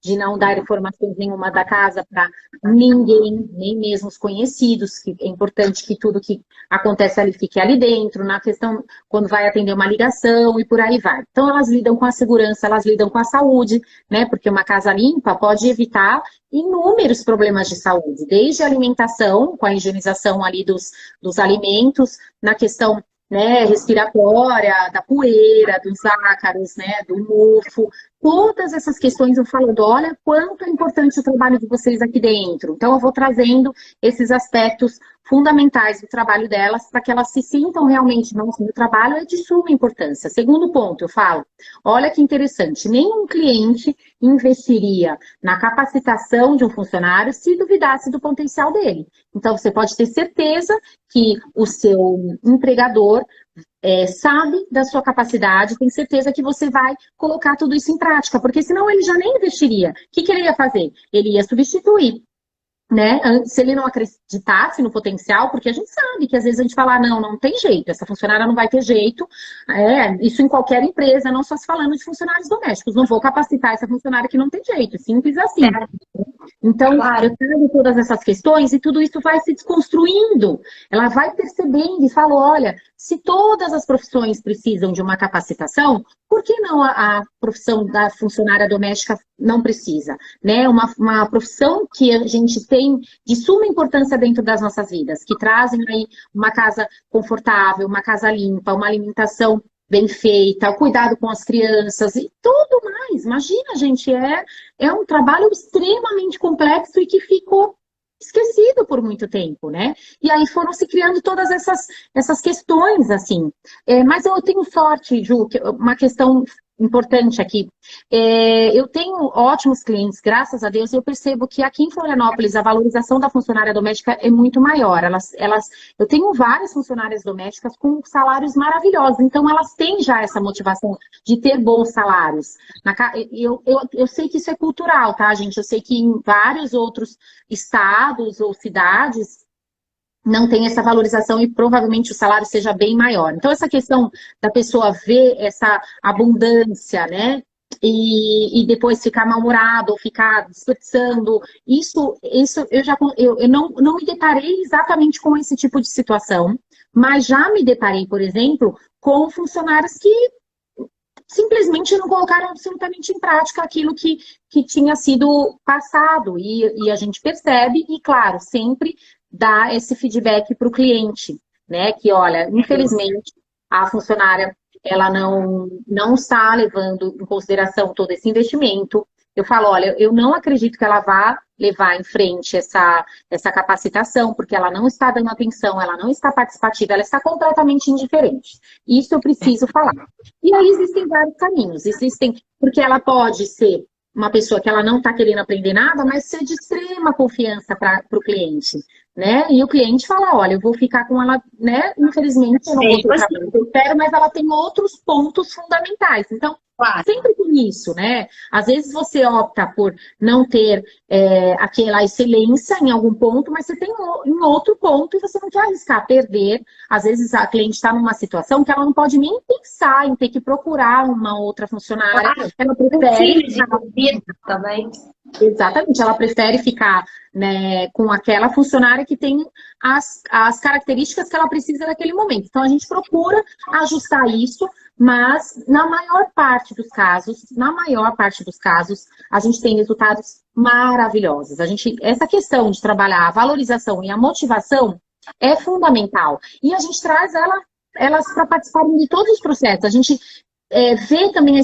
De não dar informações nenhuma da casa para ninguém, nem mesmo os conhecidos, que é importante que tudo que acontece ali fique ali dentro, na questão quando vai atender uma ligação e por aí vai. Então, elas lidam com a segurança, elas lidam com a saúde, né? Porque uma casa limpa pode evitar inúmeros problemas de saúde, desde a alimentação, com a higienização ali dos alimentos, na questão, né, respiratória, da poeira, dos ácaros, né, do mofo, todas essas questões eu falando, olha quanto é importante o trabalho de vocês aqui dentro. Então eu vou trazendo esses aspectos fundamentais do trabalho delas para que elas se sintam realmente, nossa, meu trabalho é de suma importância. Segundo ponto, eu falo, olha que interessante, nenhum cliente investiria na capacitação de um funcionário se duvidasse do potencial dele. Então você pode ter certeza que o seu empregador sabe da sua capacidade, tem certeza que você vai colocar tudo isso em prática, porque senão ele já nem investiria. O que ele ia fazer? Ele ia substituir, né? Se ele não acreditasse no potencial, porque a gente sabe que às vezes a gente fala, não, não tem jeito, essa funcionária não vai ter jeito, isso em qualquer empresa, não só se falando de funcionários domésticos, não vou capacitar essa funcionária que não tem jeito, simples assim. Então, claro, eu trago todas essas questões e tudo isso vai se desconstruindo. Ela vai percebendo e fala, olha, se todas as profissões precisam de uma capacitação, por que não a profissão da funcionária doméstica não precisa? Né? Uma profissão que a gente tem de suma importância dentro das nossas vidas, que trazem aí uma casa confortável, uma casa limpa, uma alimentação bem feita, o cuidado com as crianças e tudo mais. Imagina, gente, é um trabalho extremamente complexo e que ficou esquecido por muito tempo, né? E aí foram se criando todas essas questões, assim. Mas eu tenho sorte, Ju, uma questão importante aqui. Eu tenho ótimos clientes, graças a Deus, e eu percebo que aqui em Florianópolis a valorização da funcionária doméstica é muito maior. Eu tenho várias funcionárias domésticas com salários maravilhosos, então elas têm já essa motivação de ter bons salários. Eu sei que isso é cultural, tá, gente? Eu sei que em vários outros estados ou cidades não tem essa valorização e provavelmente o salário seja bem maior. Então, essa questão da pessoa ver essa abundância, né? E depois ficar mal-humorado ou ficar desperdiçando, isso eu não me deparei exatamente com esse tipo de situação, mas já me deparei, por exemplo, com funcionários que simplesmente não colocaram absolutamente em prática aquilo que tinha sido passado. E a gente percebe, e claro, sempre dá esse feedback para o cliente, né? Que, olha, infelizmente, a funcionária ela não está levando em consideração todo esse investimento. Eu falo, olha, eu não acredito que ela vá levar em frente essa capacitação, porque ela não está dando atenção, ela não está participativa, ela está completamente indiferente. Isso eu preciso falar. E aí existem vários caminhos. Porque ela pode ser uma pessoa que ela não está querendo aprender nada, mas ser de extrema confiança para o cliente, né? E o cliente fala, olha, eu vou ficar com ela, né? Infelizmente, eu não vou ter o trabalho que eu quero, mas ela tem outros pontos fundamentais. Então, sempre tem isso, né? Às vezes você opta por não ter aquela excelência em algum ponto, mas você tem em outro ponto e você não quer arriscar perder. Às vezes a cliente está numa situação que ela não pode nem pensar em ter que procurar uma outra funcionária. Ela prefere também. Exatamente, ela prefere ficar, né, com aquela funcionária que tem as características que ela precisa naquele momento. Então a gente procura ajustar isso, mas na maior parte dos casos, a gente tem resultados maravilhosos. Essa questão de trabalhar a valorização e a motivação é fundamental. E a gente traz elas para participarem de todos os processos. A gente vê também,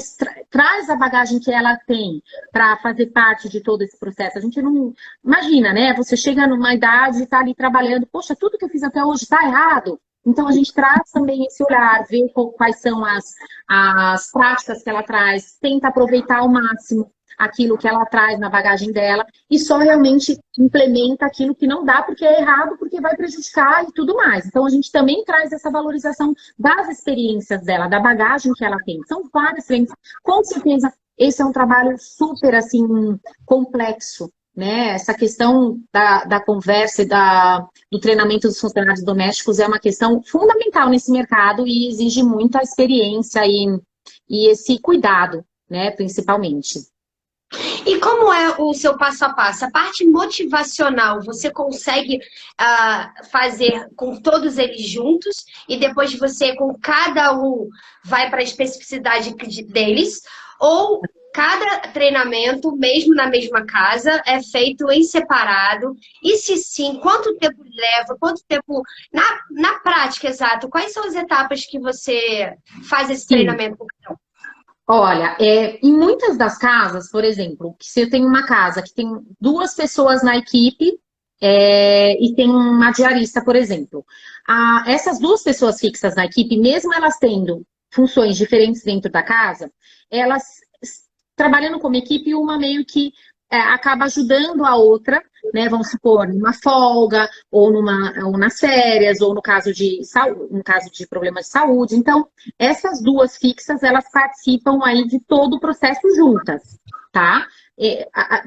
traz a bagagem que ela tem para fazer parte de todo esse processo. A gente não... Imagina, né? Você chega numa idade e está ali trabalhando, poxa, tudo que eu fiz até hoje está errado. Então, a gente traz também esse olhar, vê quais são as práticas que ela traz, tenta aproveitar ao máximo aquilo que ela traz na bagagem dela e só realmente implementa aquilo que não dá porque é errado, porque vai prejudicar e tudo mais. Então, a gente também traz essa valorização das experiências dela, da bagagem que ela tem. São várias frentes. Com certeza, esse é um trabalho super, assim, complexo, né? Essa questão da conversa e do treinamento dos funcionários domésticos é uma questão fundamental nesse mercado e exige muita experiência e esse cuidado, né, principalmente. E como é o seu passo a passo? A parte motivacional, você consegue fazer com todos eles juntos e depois você, com cada um, vai para a especificidade deles? Ou cada treinamento, mesmo na mesma casa, é feito em separado? E se sim, quanto tempo leva? Quanto tempo, na prática, exato, quais são as etapas que você faz esse Sim. treinamento com cada um? Olha, em muitas das casas, por exemplo, que se eu tenho uma casa que tem 2 pessoas na equipe e tem uma diarista, por exemplo, essas 2 pessoas fixas na equipe, mesmo elas tendo funções diferentes dentro da casa, elas trabalhando como equipe, uma meio que acaba ajudando a outra, né? Vamos supor, numa folga, ou nas férias, ou no caso de problemas de saúde. Então, essas 2 fixas, elas participam aí de todo o processo juntas, tá?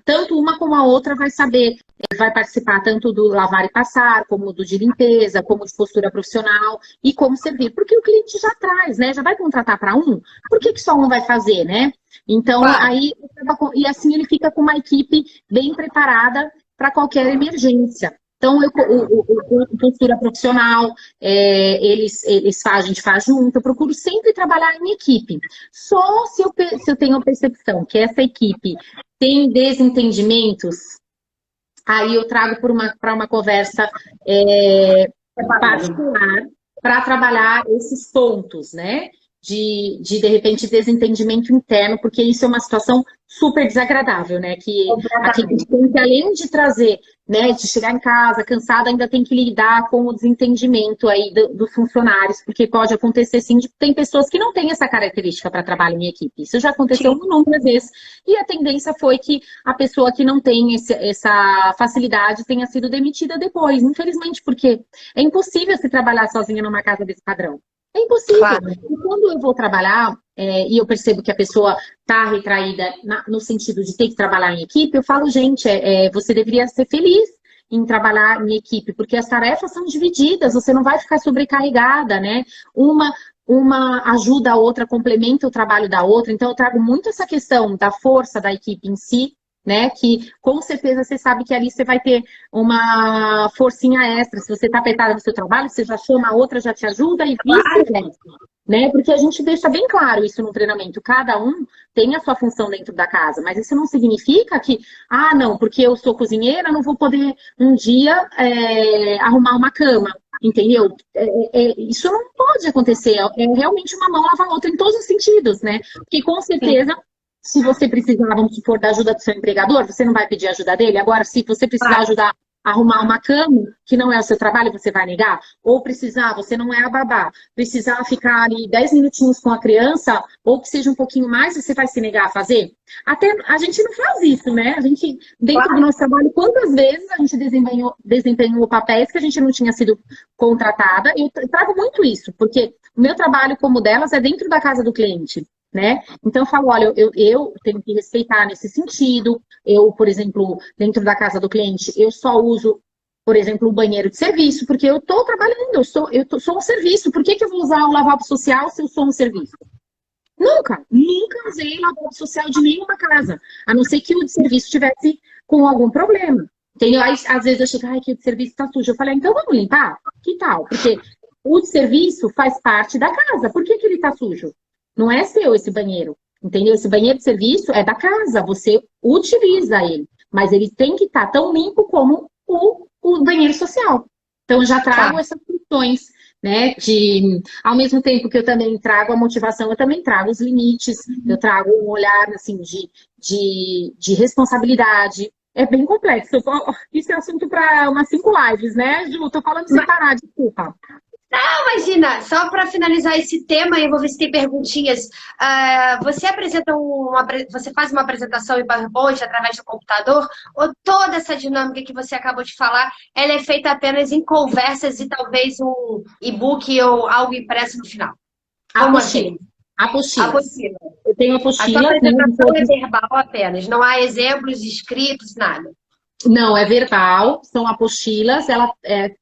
Tanto uma como a outra vai participar tanto do lavar e passar, como do de limpeza, como de postura profissional e como servir. Porque o cliente já traz, né? Já vai contratar para um, por que só um vai fazer, né? Então, aí, e assim ele fica com uma equipe bem preparada para qualquer emergência. Então, postura profissional, a gente faz junto, eu procuro sempre trabalhar em equipe. Só se eu tenho a percepção que essa equipe tem desentendimentos, aí eu trago para uma conversa particular para trabalhar esses pontos, né? De repente, desentendimento interno, porque isso é uma situação super desagradável, né? Que aqui a gente tem que, além de trazer, né, de chegar em casa cansada, ainda tem que lidar com o desentendimento aí dos funcionários, porque pode acontecer, sim, tem pessoas que não têm essa característica para trabalho em equipe. Isso já aconteceu inúmeras vezes. E a tendência foi que a pessoa que não tem essa facilidade tenha sido demitida depois, infelizmente, porque é impossível se trabalhar sozinha numa casa desse padrão. É impossível. Claro. E quando eu vou trabalhar, e eu percebo que a pessoa está retraída no sentido de ter que trabalhar em equipe, eu falo, gente, você deveria ser feliz em trabalhar em equipe, porque as tarefas são divididas, você não vai ficar sobrecarregada, né? Uma ajuda a outra, complementa o trabalho da outra. Então, eu trago muito essa questão da força da equipe em si, né? Que com certeza você sabe que ali você vai ter uma forcinha extra. Se você está apertada no seu trabalho, você já chama a outra, já te ajuda e vice-versa, né? Porque a gente deixa bem claro isso no treinamento. Cada um tem a sua função dentro da casa, mas isso não significa que, não, porque eu sou cozinheira, não vou poder um dia arrumar uma cama. Entendeu? Isso não pode acontecer. É realmente uma mão lava a outra em todos os sentidos, né? Porque com certeza, se você precisar, vamos supor, da ajuda do seu empregador, você não vai pedir ajuda dele. Agora, se você precisar ajudar a arrumar uma cama, que não é o seu trabalho, você vai negar? Ou precisar, você não é a babá, precisar ficar ali 10 minutinhos com a criança, ou que seja um pouquinho mais, você vai se negar a fazer? Até a gente não faz isso, né? A gente, dentro do nosso trabalho, quantas vezes a gente desempenhou papéis que a gente não tinha sido contratada? Eu trago muito isso, porque o meu trabalho, como o delas, é dentro da casa do cliente. Né? Então eu falo, olha, eu tenho que respeitar nesse sentido. Eu, por exemplo, dentro da casa do cliente, eu só uso, por exemplo, o banheiro de serviço, porque eu estou trabalhando, eu sou um serviço. Por que eu vou usar o lavabo social se eu sou um serviço? Nunca usei lavabo social de nenhuma casa, a não ser que o de serviço tivesse com algum problema. Entendeu? Aí, às vezes eu chego, que o de serviço está sujo. Eu falei, então vamos limpar? Que tal? Porque o de serviço faz parte da casa. Por que ele está sujo? Não é seu esse banheiro, entendeu? Esse banheiro de serviço é da casa, você utiliza ele. Mas ele tem que estar tão limpo como o banheiro social. Então, eu já trago essas funções, né? Ao mesmo tempo que eu também trago a motivação, eu também trago os limites, eu trago um olhar, assim, de responsabilidade. É bem complexo. Isso é assunto para umas 5 lives, né, Ju? Tô falando sem parar, desculpa. Não, imagina, só para finalizar esse tema, eu vou ver se tem perguntinhas. Você faz uma apresentação em PowerPoint através do computador, ou toda essa dinâmica que você acabou de falar, ela é feita apenas em conversas e talvez um e-book ou algo impresso no final? Apostila. Eu tenho apostila. A sua apresentação é verbal apenas, não há exemplos escritos, nada. Não, é verbal, são apostilas.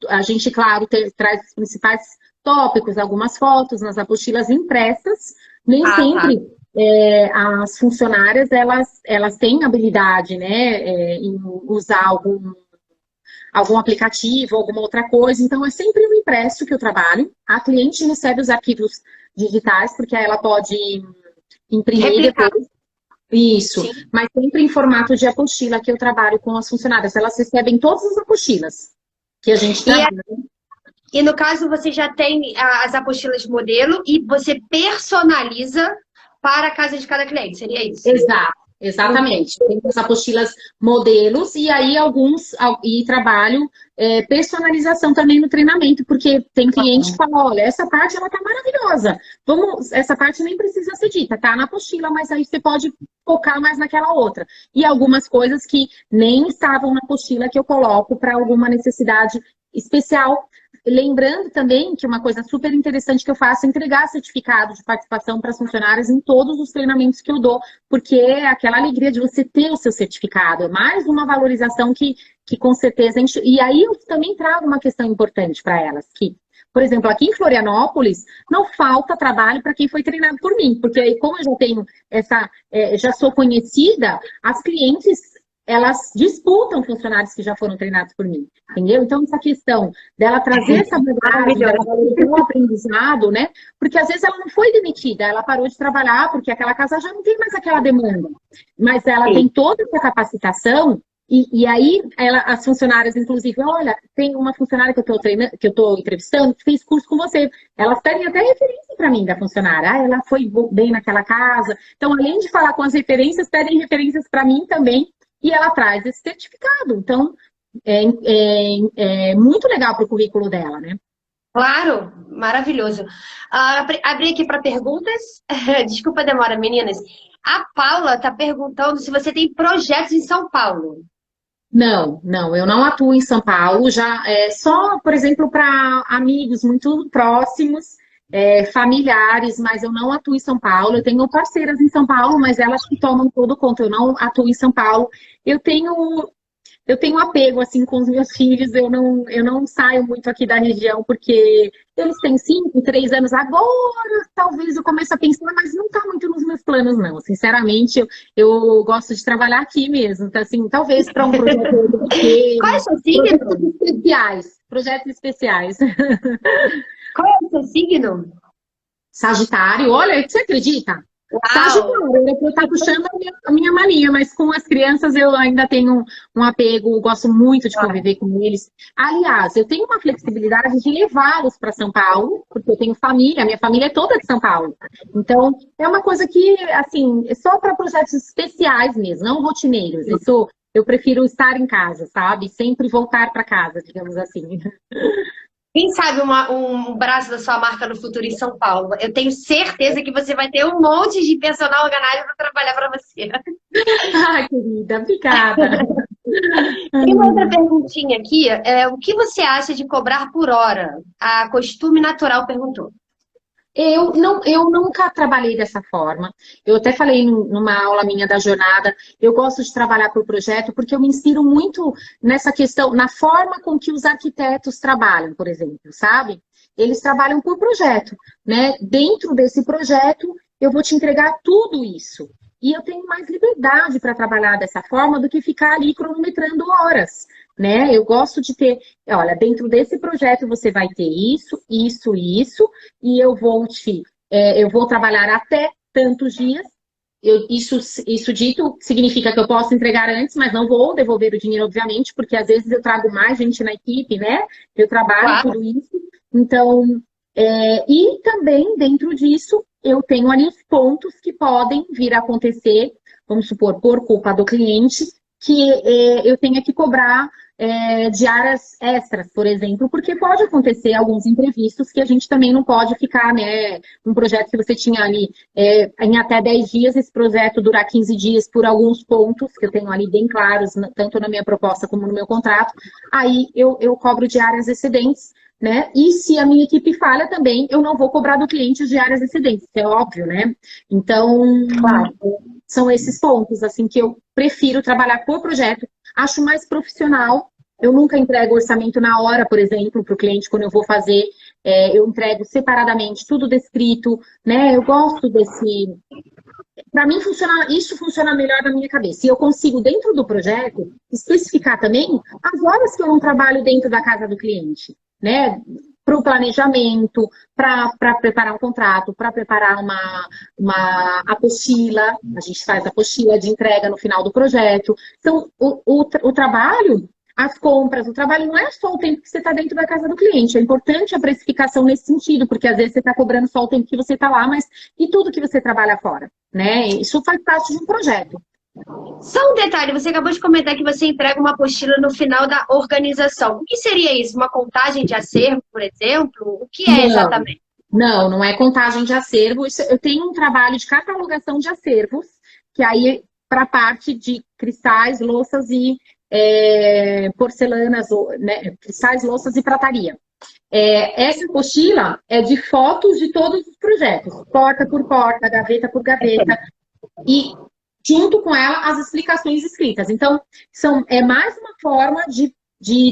A gente, claro, traz os principais tópicos, algumas fotos nas apostilas impressas. Nem Ah, tá. sempre as funcionárias elas têm habilidade, né, em usar algum aplicativo, alguma outra coisa. Então, é sempre um impresso que eu trabalho. A cliente recebe os arquivos digitais, porque aí ela pode imprimir Replicar, depois. Isso, sim. mas sempre em formato de apostila que eu trabalho com as funcionárias. Elas recebem todas as apostilas que a gente E, trabalha. e no caso, você já tem as apostilas modelo e você personaliza para a casa de cada cliente, seria isso? Exato, exatamente. Tem as apostilas modelos e aí e trabalho personalização também no treinamento, porque tem cliente que fala, olha, essa parte ela tá maravilhosa. Essa parte nem precisa ser dita, tá na apostila, mas aí você pode focar mais naquela outra. E algumas coisas que nem estavam na apostila que eu coloco para alguma necessidade especial. Lembrando também que uma coisa super interessante que eu faço é entregar certificado de participação para as funcionárias em todos os treinamentos que eu dou, porque é aquela alegria de você ter o seu certificado, é mais uma valorização que com certeza enche. E aí eu também trago uma questão importante para elas, que, por exemplo, aqui em Florianópolis, não falta trabalho para quem foi treinado por mim, porque aí, como eu já tenho já sou conhecida, as clientes elas disputam funcionários que já foram treinados por mim, entendeu? Então, essa questão dela trazer essa bagagem, dela valorizar o aprendizado, né? Porque às vezes ela não foi demitida, ela parou de trabalhar porque aquela casa já não tem mais aquela demanda. Mas ela tem toda essa capacitação e aí as funcionárias, inclusive, olha, tem uma funcionária que eu estou treinando, que eu estou entrevistando, que fez curso com você. Elas pedem até referência para mim da funcionária. Ah, ela foi bem naquela casa. Então, além de falar com as referências, pedem referências para mim também. E ela traz esse certificado. Então, é muito legal para o currículo dela, né? Claro, maravilhoso. Abri aqui para perguntas. Desculpa a demora, meninas. A Paula está perguntando se você tem projetos em São Paulo. Não, eu não atuo em São Paulo, já só, por exemplo, para amigos muito próximos, familiares, mas eu não atuo em São Paulo. Eu tenho parceiras em São Paulo, mas elas que tomam todo conta, eu não atuo em São Paulo. Eu tenho eu tenho apego assim com os meus filhos, eu não saio muito aqui da região, porque eles têm 5, 3 anos agora, talvez eu comece a pensar, mas não está muito nos meus planos, não. Sinceramente, eu gosto de trabalhar aqui mesmo. Então, assim, talvez para um projeto Qual é o pequeno, seu signo? projetos especiais. Qual é o seu signo? Sagitário, olha, você acredita? Uau! Sagitário, eu estou puxando a minha mania, mas com as crianças eu ainda tenho um apego, gosto muito de conviver com eles. Aliás, eu tenho uma flexibilidade de levá-los para São Paulo, porque eu tenho família, minha família é toda de São Paulo. Então, é uma coisa que, assim, é só para projetos especiais mesmo, não rotineiros. Isso eu prefiro estar em casa, sabe? Sempre voltar para casa, digamos assim. Quem sabe um braço da sua marca no futuro em São Paulo? Eu tenho certeza que você vai ter um monte de personal organizer para trabalhar para você. Ai, querida, obrigada. Tem uma outra perguntinha aqui. O que você acha de cobrar por hora? A Costume Natural perguntou. Eu nunca trabalhei dessa forma. Eu até falei numa aula minha da jornada, eu gosto de trabalhar por projeto porque eu me inspiro muito nessa questão, na forma com que os arquitetos trabalham, por exemplo, sabe? Eles trabalham por projeto, né? Dentro desse projeto, eu vou te entregar tudo isso. E eu tenho mais liberdade para trabalhar dessa forma do que ficar ali cronometrando horas, né? Eu gosto de ter, olha, dentro desse projeto você vai ter isso, isso, isso, e eu vou trabalhar até tantos dias. Isso dito significa que eu posso entregar antes, mas não vou devolver o dinheiro, obviamente, porque às vezes eu trago mais gente na equipe, né? Eu trabalho Claro. tudo isso. Então, e também dentro disso, eu tenho ali os pontos que podem vir a acontecer, vamos supor, por culpa do cliente, que eu tenha que cobrar diárias extras, por exemplo, porque pode acontecer alguns imprevistos que a gente também não pode ficar, né? Um projeto que você tinha ali em até 10 dias, esse projeto durar 15 dias por alguns pontos, que eu tenho ali bem claros, tanto na minha proposta como no meu contrato, aí eu cobro diárias excedentes, né? E se a minha equipe falha também, eu não vou cobrar do cliente as diárias excedentes, isso é óbvio, né? Então, Claro. são esses pontos, assim, que eu prefiro trabalhar por projeto. acho mais profissional. Eu nunca entrego orçamento na hora, por exemplo, para o cliente, quando eu vou fazer, eu entrego separadamente, tudo descrito, né? Eu gosto desse. Para mim, isso funciona melhor na minha cabeça. E eu consigo, dentro do projeto, especificar também as horas que eu não trabalho dentro da casa do cliente, né? Para o planejamento, para preparar um contrato, para preparar uma apostila, a gente faz a apostila de entrega no final do projeto. Então, o trabalho, as compras, o trabalho não é só o tempo que você está dentro da casa do cliente. É importante a precificação nesse sentido, porque às vezes você está cobrando só o tempo que você está lá, mas e tudo que você trabalha fora, né? Isso faz parte de um projeto. Só um detalhe, você acabou de comentar que você entrega uma apostila no final da organização. O que seria isso? Uma contagem de acervo, por exemplo? O que é exatamente? Não é contagem de acervo. Eu tenho um trabalho de catalogação de acervos, que aí para a parte de cristais, louças e porcelanas, né, cristais, louças e prataria. Essa apostila é de fotos de todos os projetos, porta por porta, gaveta por gaveta, e junto com ela as explicações escritas. Então, é mais uma forma de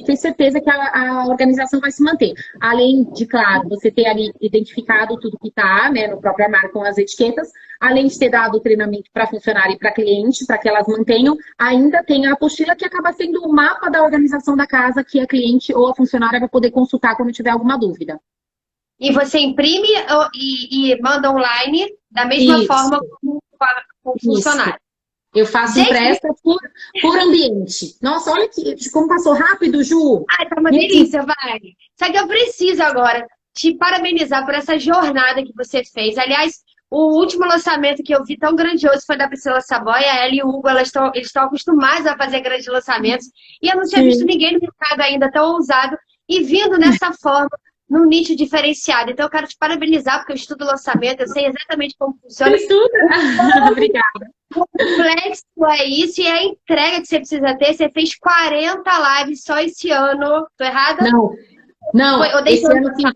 ter certeza que a organização vai se manter. Além de, claro, você ter ali identificado tudo que está, né, no próprio armário com as etiquetas, além de ter dado o treinamento para funcionário e para cliente, para que elas mantenham, ainda tem a apostila que acaba sendo o mapa da organização da casa que a cliente ou a funcionária vai poder consultar quando tiver alguma dúvida. E você imprime e manda online da mesma forma como o funcionário. Eu faço impressa por ambiente. Nossa, olha como passou rápido, Ju. Ai, tá uma delícia, vai. Só que eu preciso agora te parabenizar por essa jornada que você fez. Aliás, o último lançamento que eu vi tão grandioso foi da Priscila Saboia. Ela e o Hugo, eles estão acostumados a fazer grandes lançamentos. E eu não tinha visto ninguém no mercado ainda tão ousado e vindo nessa forma, num nicho diferenciado. Então, eu quero te parabenizar, porque eu estudo lançamento, eu sei exatamente como funciona. Estuda! Obrigada. O complexo é isso, e a entrega que você precisa ter. Você fez 40 lives só esse ano. Tô errada? Não. Esse ano eu fiz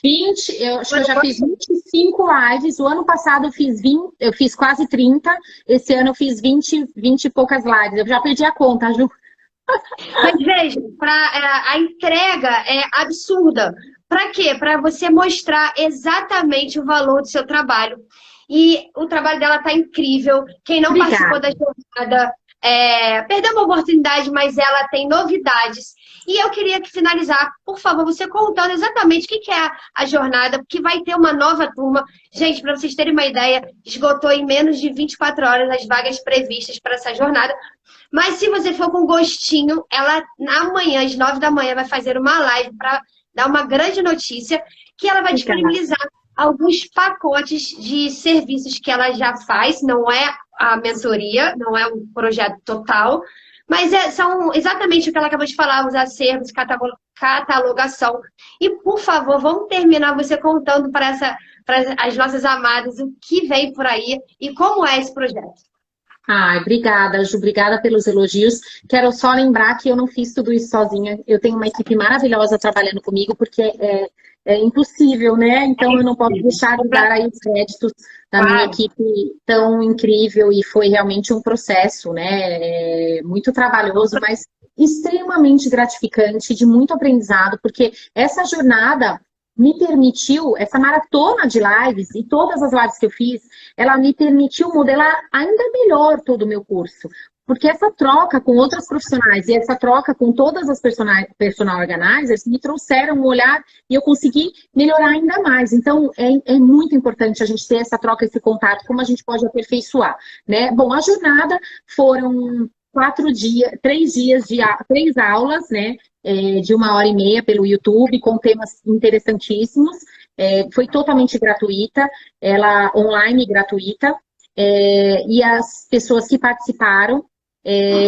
20, eu acho que eu já fiz 25 lives. O ano passado eu fiz quase 30. Esse ano eu fiz 20 e poucas lives. Eu já perdi a conta, Ju. Mas veja, a entrega é absurda. Para quê? Para você mostrar exatamente o valor do seu trabalho. E o trabalho dela tá incrível. Quem não participou da jornada perdeu uma oportunidade, mas ela tem novidades. E eu queria finalizar, por favor, você contando exatamente o que é a jornada, porque vai ter uma nova turma. Gente, para vocês terem uma ideia, esgotou em menos de 24 horas as vagas previstas para essa jornada. Mas se você for com gostinho, ela amanhã, às 9 da manhã, vai fazer uma live para dar uma grande notícia, que ela vai disponibilizar alguns pacotes de serviços que ela já faz. Não é a mentoria, não é um projeto total, mas são exatamente o que ela acabou de falar, os acervos, catalogação. E, por favor, vamos terminar você contando para as nossas amadas o que vem por aí e como é esse projeto. Ai, obrigada, Ju, obrigada pelos elogios. Quero só lembrar que eu não fiz tudo isso sozinha. Eu tenho uma equipe maravilhosa trabalhando comigo, porque é impossível, né? Então eu não posso deixar de dar aí os créditos da minha equipe tão incrível, e foi realmente um processo, né? Muito trabalhoso, mas extremamente gratificante, de muito aprendizado, porque essa jornada me permitiu, essa maratona de lives e todas as lives que eu fiz, ela me permitiu modelar ainda melhor todo o meu curso. Porque essa troca com outros profissionais e essa troca com todas as personal organizers me trouxeram um olhar e eu consegui melhorar ainda mais. Então, é muito importante a gente ter essa troca, esse contato, como a gente pode aperfeiçoar, né? Bom, a jornada foram 3 aulas, né? De 1h30 pelo YouTube, com temas interessantíssimos. Foi totalmente gratuita, ela online gratuita, e as pessoas que participaram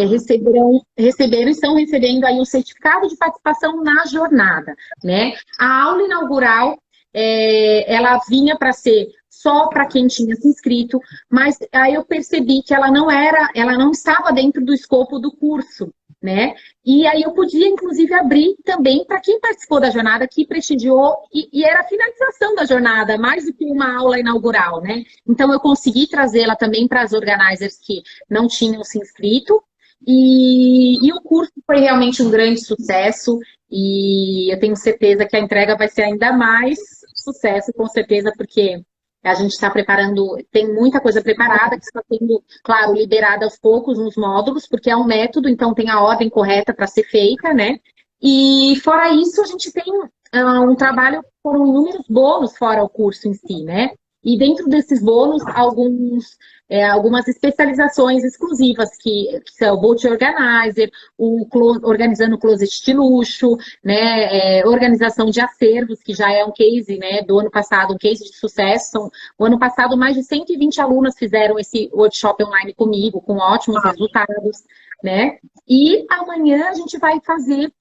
receberam e estão recebendo aí um certificado de participação na jornada, né? A aula inaugural, ela vinha para ser só para quem tinha se inscrito, mas aí eu percebi que ela não estava dentro do escopo do curso, né? E aí eu podia, inclusive, abrir também para quem participou da jornada, que prestigiou, e era a finalização da jornada, mais do que uma aula inaugural, né? Então eu consegui trazê-la também para as organizers que não tinham se inscrito, E o curso foi realmente um grande sucesso e eu tenho certeza que a entrega vai ser ainda mais sucesso, com certeza, porque a gente está preparando, tem muita coisa preparada que está sendo, claro, liberada aos poucos nos módulos, porque é um método, então tem a ordem correta para ser feita, né? E fora isso, a gente tem um trabalho com inúmeros bônus fora o curso em si, né? E dentro desses bônus, algumas especializações exclusivas, que são o Bolt Organizer, organizando o closet de luxo, né, organização de acervos, que já é um case, né, do ano passado, um case de sucesso. O ano passado, mais de 120 alunas fizeram esse workshop online comigo, com ótimos resultados, né? E amanhã a gente vai fazer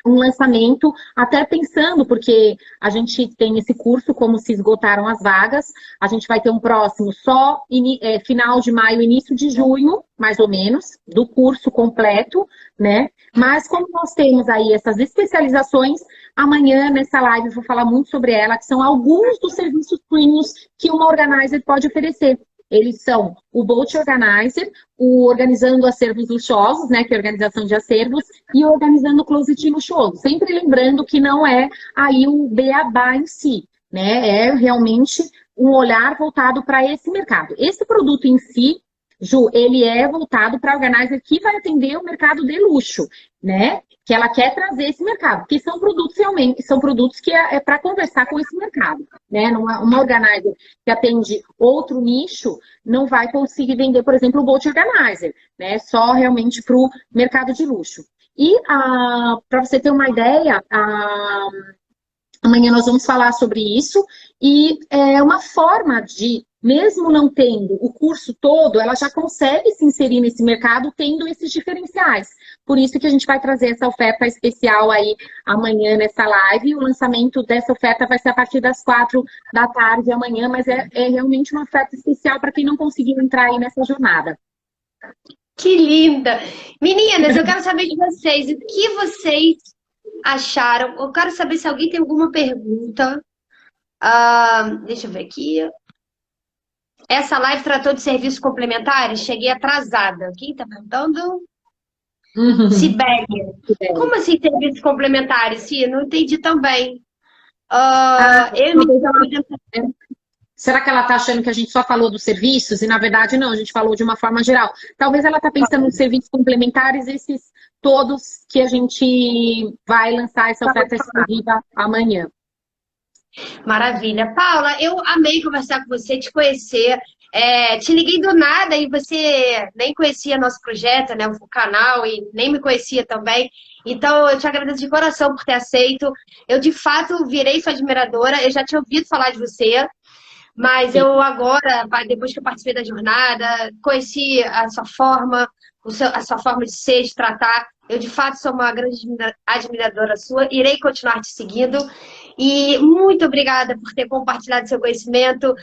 um lançamento, até pensando, porque a gente tem esse curso, como se esgotaram as vagas, a gente vai ter um próximo só final de maio, início de junho, mais ou menos, do curso completo, né? Mas como nós temos aí essas especializações, amanhã nessa live eu vou falar muito sobre ela, que são alguns dos serviços premiums que uma organizer pode oferecer. Eles são o Bolt Organizer, o Organizando Acervos Luxuosos, né, que é a organização de acervos, e o Organizando Closet Luxuoso. Sempre lembrando que não é aí o beabá em si, né, é realmente um olhar voltado para esse mercado. Esse produto em si, Ju, ele é voltado para a organizer que vai atender o mercado de luxo, né? Que ela quer trazer esse mercado, porque são produtos realmente, são produtos que é para conversar com esse mercado, né? Uma organizer que atende outro nicho não vai conseguir vender, por exemplo, o Bolt Organizer, né? Só realmente para o mercado de luxo. E para você ter uma ideia, amanhã nós vamos falar sobre isso, e é uma forma de, mesmo não tendo o curso todo, ela já consegue se inserir nesse mercado tendo esses diferenciais. Por isso que a gente vai trazer essa oferta especial aí amanhã nessa live. O lançamento dessa oferta vai ser a partir das 4 da tarde amanhã, mas é realmente uma oferta especial para quem não conseguiu entrar aí nessa jornada. Que linda! Meninas, eu quero saber de vocês, o que vocês acharam? Eu quero saber se alguém tem alguma pergunta. Deixa eu ver aqui. Essa live tratou de serviços complementares? Cheguei atrasada. Quem está perguntando? Sibélia. Como assim serviços complementares? Sim, não entendi também. Será que ela está achando que a gente só falou dos serviços? E, na verdade, não, a gente falou de uma forma geral. Talvez ela está pensando nos serviços complementares, esses todos que a gente vai lançar essa oferta exclusiva amanhã. Maravilha. Paula, eu amei conversar com você, te conhecer. Te liguei do nada e você nem conhecia nosso projeto, né, o canal, e nem me conhecia também. Então, eu te agradeço de coração por ter aceito. Eu, de fato, virei sua admiradora. Eu já tinha ouvido falar de você. Mas eu agora, depois que eu participei da jornada, conheci a sua forma, a sua forma de ser, de tratar. Eu, de fato, sou uma grande admiradora sua. Irei continuar te seguindo. E muito obrigada por ter compartilhado seu conhecimento.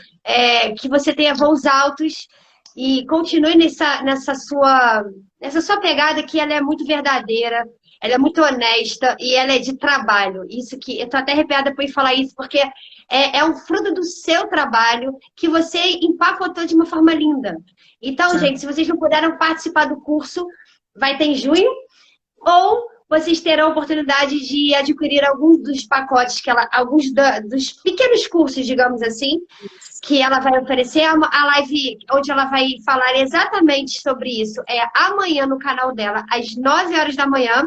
Que você tenha voos altos e continue nessa sua pegada, que ela é muito verdadeira. Ela é muito honesta e ela é de trabalho. Isso que eu tô até arrepiada por falar isso, porque é um fruto do seu trabalho que você empacotou de uma forma linda. Então, gente, se vocês não puderam participar do curso, vai ter em junho, ou vocês terão a oportunidade de adquirir alguns dos pacotes, dos pequenos cursos, digamos assim, que ela vai oferecer. A live onde ela vai falar exatamente sobre isso é amanhã no canal dela, às 9 horas da manhã.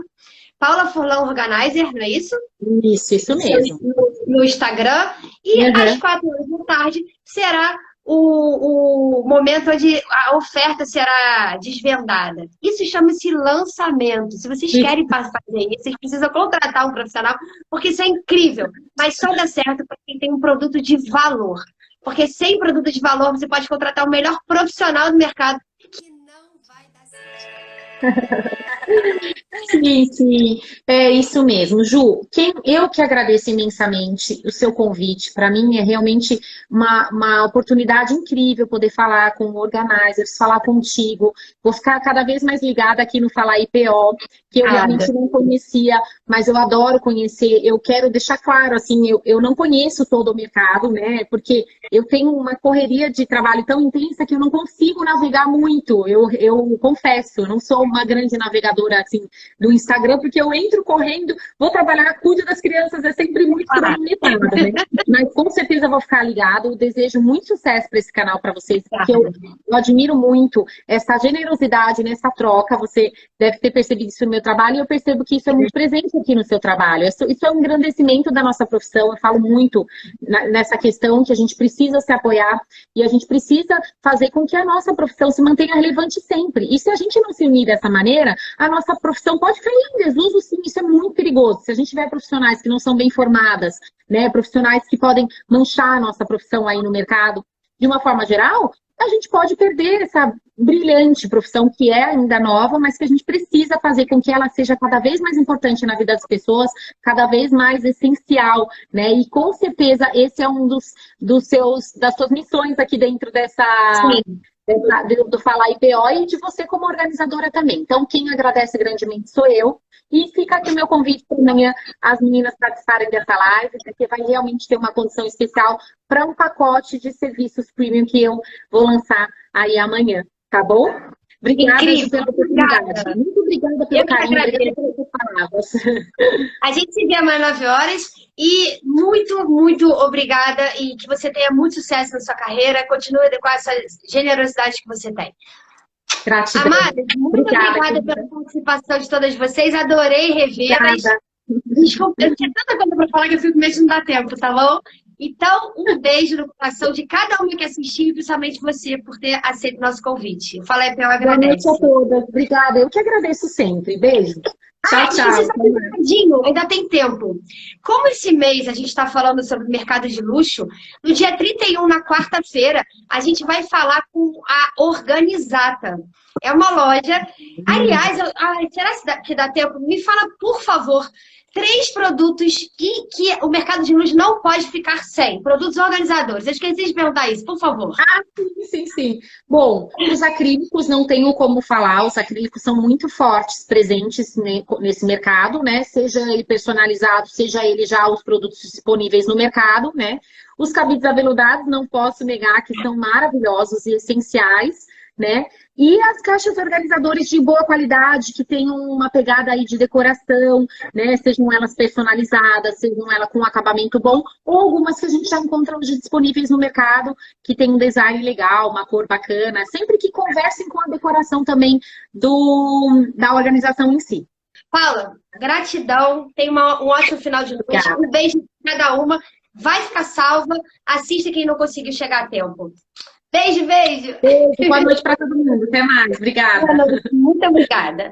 Paula Furlan Organizer, não é isso? Isso mesmo. No Instagram. E às 4 horas da tarde será o momento onde a oferta será desvendada. Isso chama-se lançamento. Se vocês querem fazer isso, vocês precisam contratar um profissional, porque isso é incrível. Mas só dá certo para quem tem um produto de valor. Porque sem produto de valor, você pode contratar o melhor profissional do mercado, que não vai dar certo. Sim, sim, é isso mesmo. Ju, eu que agradeço imensamente o seu convite. Para mim é realmente uma oportunidade incrível poder falar com organizers, falar contigo. Vou ficar cada vez mais ligada aqui no Falar IPO, que eu realmente Nada. não conhecia, mas eu adoro conhecer. Eu quero deixar claro, assim, eu não conheço todo o mercado, né? Porque eu tenho uma correria de trabalho tão intensa que eu não consigo navegar muito. Eu confesso, eu não sou uma grande navegadora, assim, do Instagram, porque eu entro correndo, vou trabalhar, cuido das crianças, é sempre muito Ah, cronometrado, né? Mas com certeza eu vou ficar ligado. Eu desejo muito sucesso para esse canal para vocês, porque nada. eu admiro muito essa generosidade nessa troca. Você deve ter percebido isso no meu trabalho, e eu percebo que isso é muito presente aqui no seu trabalho. Isso é um engrandecimento da nossa profissão. Eu falo muito nessa questão que a gente precisa se apoiar e a gente precisa fazer com que a nossa profissão se mantenha relevante sempre. E se a gente não se unir dessa maneira, a nossa profissão pode cair em desuso, sim. Isso é muito perigoso. Se a gente tiver profissionais que não são bem formadas, né, profissionais que podem manchar a nossa profissão aí no mercado, de uma forma geral, a gente pode perder essa brilhante profissão que é ainda nova, mas que a gente precisa fazer com que ela seja cada vez mais importante na vida das pessoas, cada vez mais essencial, né? E com certeza esse é um das suas missões aqui dentro Sim. do Falar IPO e de você como organizadora também. Então, quem agradece grandemente sou eu. E fica aqui o meu convite para amanhã as meninas participarem dessa live, porque vai realmente ter uma condição especial para um pacote de serviços premium que eu vou lançar aí amanhã, tá bom? Obrigada, Ju, Incrível. pela oportunidade. Obrigada. Muito obrigada Eu pelo que carinho, obrigada agradeço. pelas suas palavras. A gente se vê amanhã às 9 horas e muito, muito obrigada e que você tenha muito sucesso na sua carreira. Continue com essa generosidade que você tem. Gratidão. Amadas, muito Obrigada, obrigada querida. pela participação de todas vocês. Adorei revê-las. Obrigada. Desculpa, eu tinha tanta coisa para falar que eu fico meio que não dá tempo, tá bom? Então, um beijo no coração de cada uma que assistiu e principalmente você por ter aceito o nosso convite. O Fala EPO Boa noite a agradece. todas. Obrigada. Eu que agradeço sempre. Beijo. Tchau, Esqueci tchau. só um recadinho, ainda tem tempo. Como esse mês a gente está falando sobre o mercado de luxo, no dia 31, na quarta-feira, a gente vai falar com a Organizata. É uma loja. Aliás, será que dá tempo? Me fala, por favor, 3 produtos que o mercado de luxo não pode ficar sem. Produtos organizadores. Eu esqueci de perguntar isso, por favor. Sim, sim, sim. Bom, os acrílicos não tenho como falar, os acrílicos são muito fortes, presentes nesse mercado, né? Seja ele personalizado, seja ele já os produtos disponíveis no mercado, né? Os cabides aveludados, não posso negar que são maravilhosos e essenciais, né? E as caixas organizadoras de boa qualidade, que tenham uma pegada aí de decoração, né? Sejam elas personalizadas, sejam elas com acabamento bom, ou algumas que a gente já encontra hoje disponíveis no mercado, que tem um design legal, uma cor bacana, sempre que conversem com a decoração também da organização em si. Paula, gratidão. Tenha um ótimo final de noite. Obrigada. Um beijo para cada uma. Vai ficar salva. Assista quem não conseguiu chegar a tempo. Beijo, beijo. Beijo, boa noite para todo mundo. Até mais. Obrigada. Boa noite. Muito obrigada.